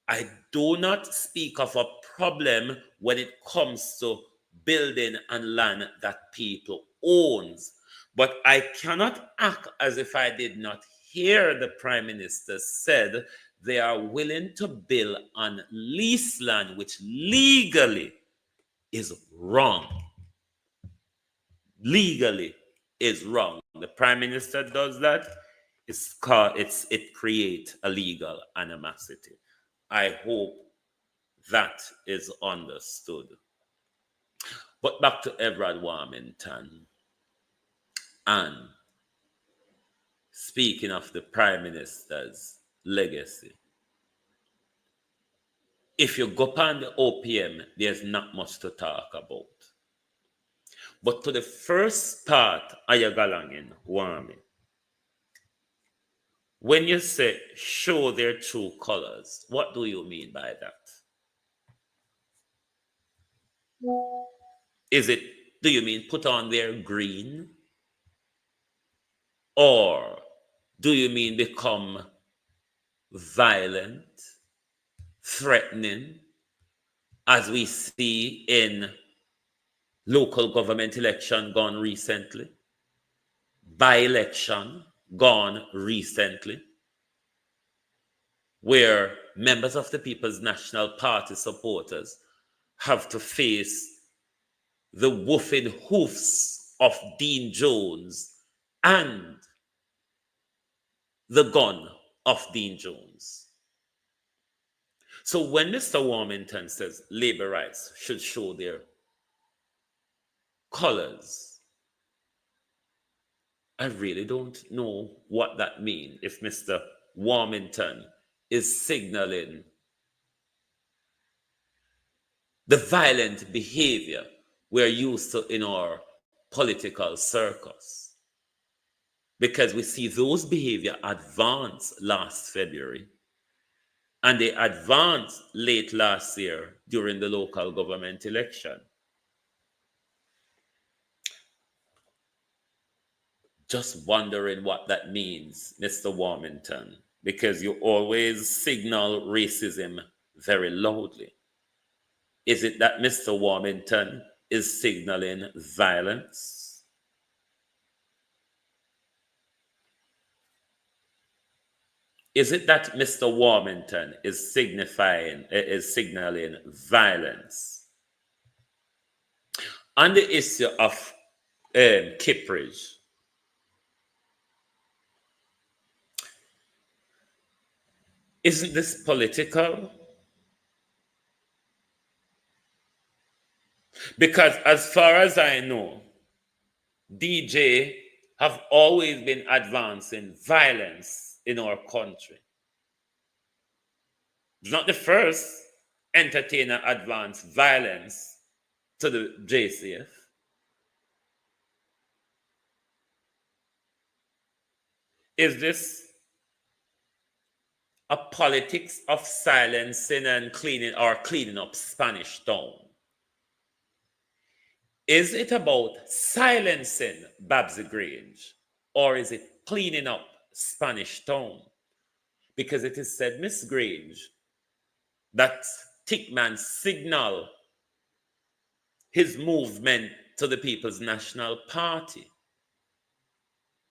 I do not speak of a problem when it comes to building and land that people owns. But I cannot act as if I did not hear the Prime Minister said they are willing to build on leased land, which legally is wrong. Legally is wrong. The Prime Minister does that. It creates a legal animosity. I hope that is understood. But back to Everard Warmington. And speaking of the Prime Minister's legacy, if you go upon the OPM, there's not much to talk about. But to the first part of your galangin, Warming, when you say show their true colors, what do you mean by that? Do you mean put on their green? Or do you mean become violent, threatening, as we see in local government election gone recently, by-election gone recently, where members of the People's National Party supporters have to face the woofing hoofs of Dean Jones and the gun of Dean Jones. So when Mr. Warmington says labor rights should show their colors, I really don't know what that means. If Mr. Warmington is signaling the violent behavior we're used to in our political circus, because we see those behavior advance last February, and they advanced late last year during the local government election. Just wondering what that means, Mr. Warmington, because you always signal racism very loudly. Is it that Mr. Warmington is signaling violence? Is it that Mr. Warmington is signaling violence? On the issue of Kippridge, isn't this political? Because as far as I know, DJ have always been advancing violence in our country. It's not the first entertainer advance violence to the JCF. Is this a politics of silencing and cleaning up Spanish Town? Is it about silencing Babsy Grange, or is it cleaning up Spanish Town? because it is said, Miss Grange, that Tickman signaled his movement to the People's National Party.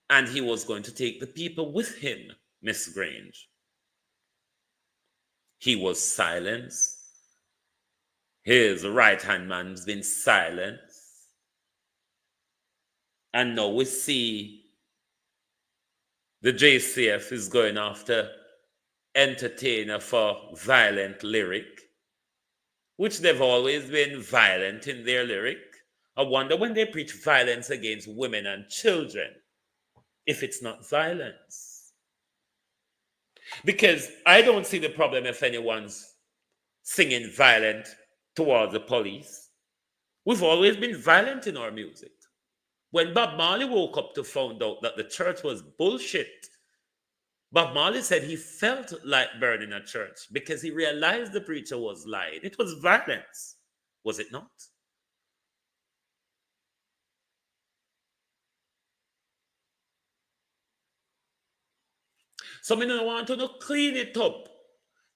And he was going to take the people with him, Miss Grange. He was silenced. His right-hand man's been silenced. And now we see the JCF is going after entertainer for violent lyric, which they've always been violent in their lyric. I wonder when they preach violence against women and children, if it's not violence. Because I don't see the problem if anyone's singing violent towards the police. We've always been violent in our music. When Bob Marley woke up to find out that the church was bullshit, Bob Marley said he felt like burning a church because he realized the preacher was lying. It was violence, was it not? So I don't want to clean it up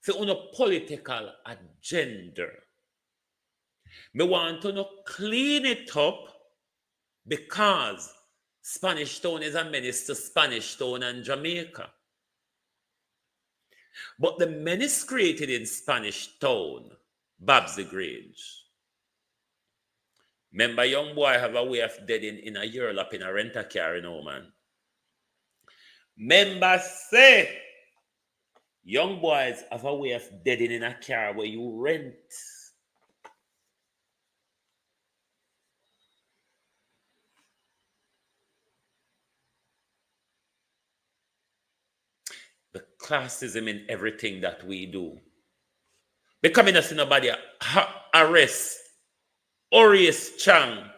for a political agenda. I want to clean it up because Spanish Town is a menace to Spanish Town and Jamaica. But the menace created in Spanish Town, Babsy Grange. Remember, young boy have a way of deading in a Europe in a rent-a-car, you know, man. Remember, say, young boys have a way of deading in a car where you rent. The classism in everything that we do. Becoming us in nobody arrest Orius Chang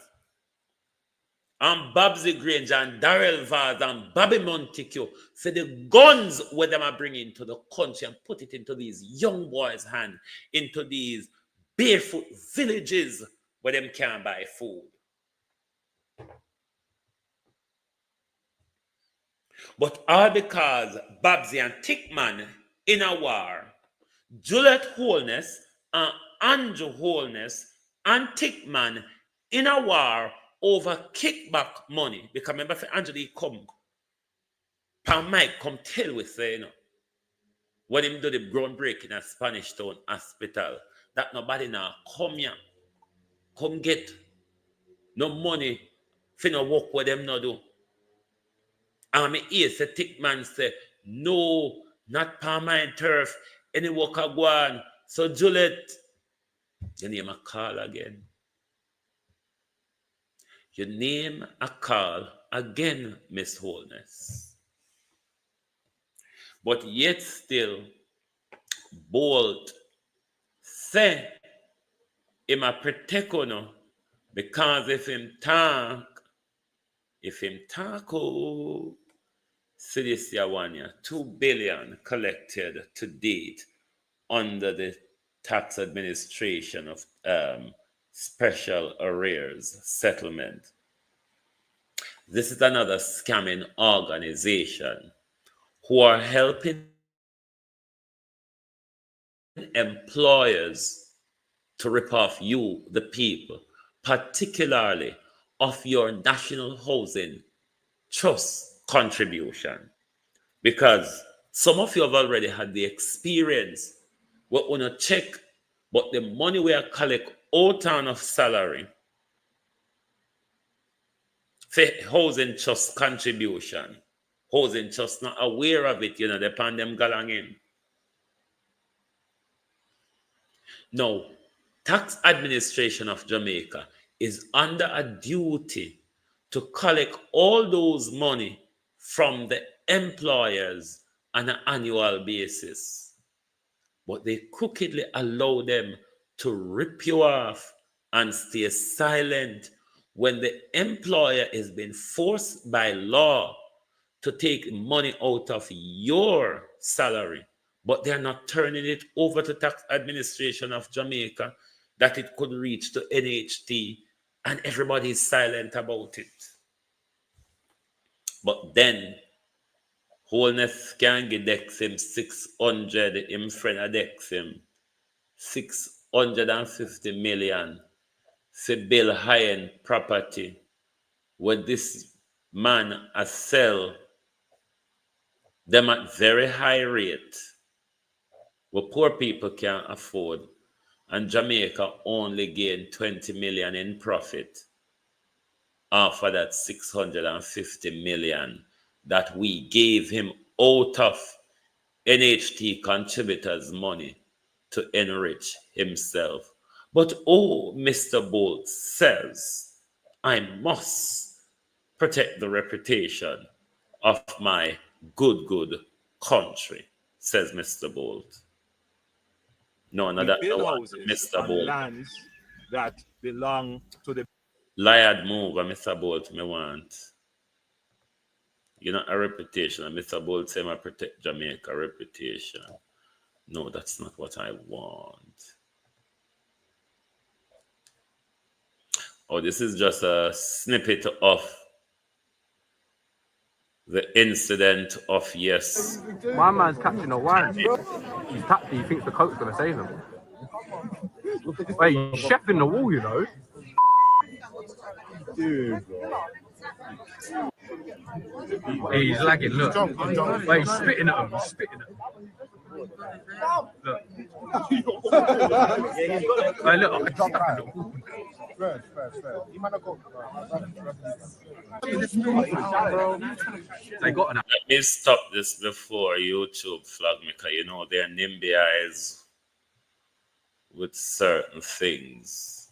and Babsy Grange and Darrell Vaz and Bobby Montague for the guns where them are bringing to the country and put it into these young boys' hands, into these barefoot villages where them can't buy food. But all because Babsy and Tickman in a war, Juliet Holness and Andrew Holness and Tickman in a war over kickback money. Because remember, for Andrew, he come, Pan Mike come tell with say, you know, when him do the groundbreaking at Spanish Town Hospital, that nobody now come here, come get no money for no work with them no do. And me hear say Tickman say, no, not Pan Mine turf, any work a go on. So Juliet, you name a call again. You name a call again, Miss Holness. But yet still, bold, say, him a protect no, because if him talk, oh, see this year 1 year, 2 billion collected to date under the tax administration of special arrears settlement. This is another scamming organization who are helping employers to rip off you, the people, particularly of your National Housing Trust contribution. Because some of you have already had the experience. We want to check, but the money we are collect out of salary for housing trust contribution. Housing trust not aware of it, you know, they pan them galang in. Now, tax administration of Jamaica is under a duty to collect all those money from the employers on an annual basis. But they crookedly allow them to rip you off and stay silent when the employer is being forced by law to take money out of your salary, but they're not turning it over to tax administration of Jamaica that it could reach to NHT, and everybody is silent about it. But then Wholeness can get dex him 600, him friend a dex him 650 million. Say bill high-end property where this man a sell them at very high rate where poor people can't afford, and Jamaica only gained 20 million in profit off of that 650 million that we gave him out of NHT contributors' money to enrich himself. But Mr. Bolt says, I must protect the reputation of my good country, says Mr. Bolt. No, no, that's the one, Mr. Bolt. Lands that belong to the Liard move, Mr. Bolt, me want. You know, a reputation. Mr. Bolt say, I protect Jamaica reputation. No, that's not what I want. Oh, this is just a snippet of the incident of yes. My man's catching a wine. He's tapped. He thinks the coat's gonna save him. Wait, he's chefing the wall, you know. Dude. Hey, he's lagging. Look. Wait, he's spitting at him. He's spitting at him. Look. Wait, look. They got an. Let me stop this before YouTube flag me, because you know they're NIMBY eyes with certain things.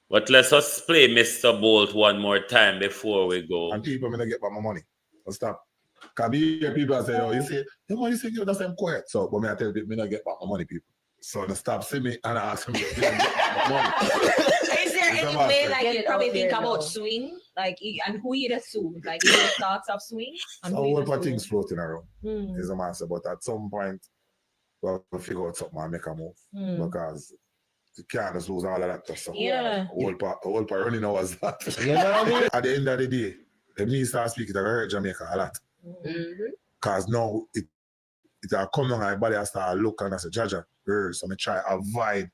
But let us play Mr. Bolt one more time before we go. And people may not get back my money. I'll stop. Because people say, oh, you say, give us some quiet. So, but I tell you, me not get back my money, people. So they stop see me and ask me to get back my money. Is there any way like you probably think about swing? Like, and who you sue? Like, is there thoughts of swing? So a whole lot of things floating around is the answer. But at some point, we'll figure out something and make a move. Because you can't just lose all of that stuff. Yeah. A whole part running hours that. You know what I mean? At the end of the day, the me start speaking, I hurt Jamaica a lot. Because now it come on my body, I start looking and I say, Jaja, so I try to avoid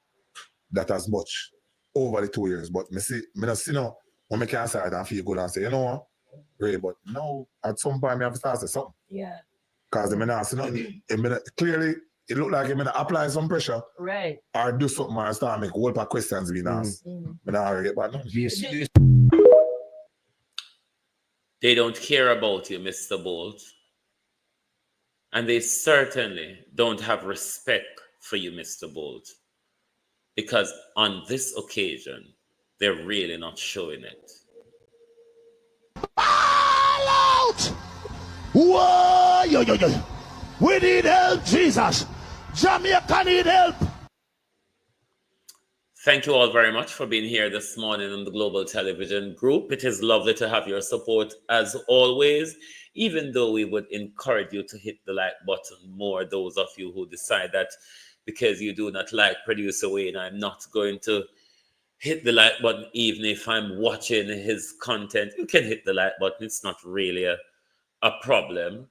that as much over the 2 years. But me not see now when I can say it and feel good and say, you know what? Really, but now at some point I have to start saying something. Yeah. Because I not see nothing. Clearly, it look like I'm apply some pressure. Right. Or do something and start make a whole lot of questions being asked. I don't get back nothing. They don't care about you, Mr. Bolt. And they certainly don't have respect for you, Mr. Bolt. Because on this occasion, they're really not showing it. All out! Whoa! Yo, yo, yo. We need help, Jesus. Jamaica need help. Thank you all very much for being here this morning on the Global Television Group. It is lovely to have your support as always, even though we would encourage you to hit the like button more, those of you who decide that because you do not like Producer Wayne, I'm not going to hit the like button even if I'm watching his content. You can hit the like button. It's not really a problem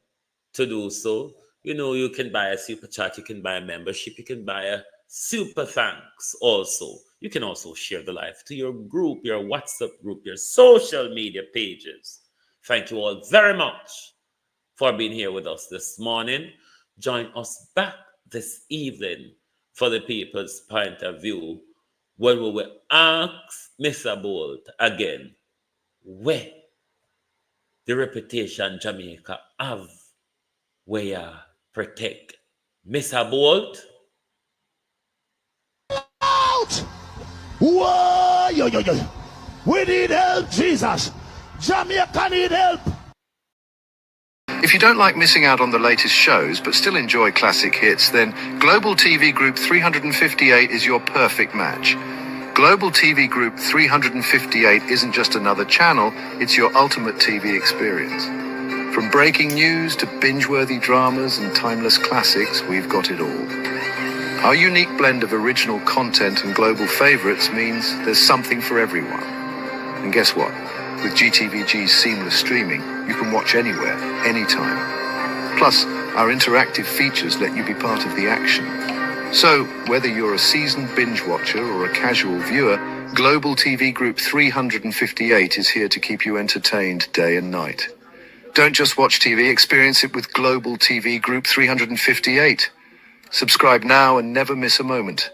to do so. You know, you can buy a super chat, you can buy a membership, you can buy a super thanks also. You can also share the live to your group, your WhatsApp group, your social media pages. Thank you all very much for being here with us this morning. Join us back this evening for the people's point of view when we will ask Mr. Bolt again where the reputation Jamaica have where you protect Mr. Bolt. Out! Whoa! Yo, yo, yo. We need help, Jesus. Jamaica need help. If you don't like missing out on the latest shows but still enjoy classic hits, then Global TV Group 358 is your perfect match. Global TV Group 358 isn't just another channel, it's your ultimate TV experience. From breaking news to binge-worthy dramas and timeless classics, we've got it all. Our unique blend of original content and global favorites means there's something for everyone. And guess what? With GTVG's seamless streaming, you can watch anywhere, anytime. Plus, our interactive features let you be part of the action. So, whether you're a seasoned binge watcher or a casual viewer, Global TV Group 358 is here to keep you entertained day and night. Don't just watch TV, experience it with Global TV Group 358. Subscribe now and never miss a moment.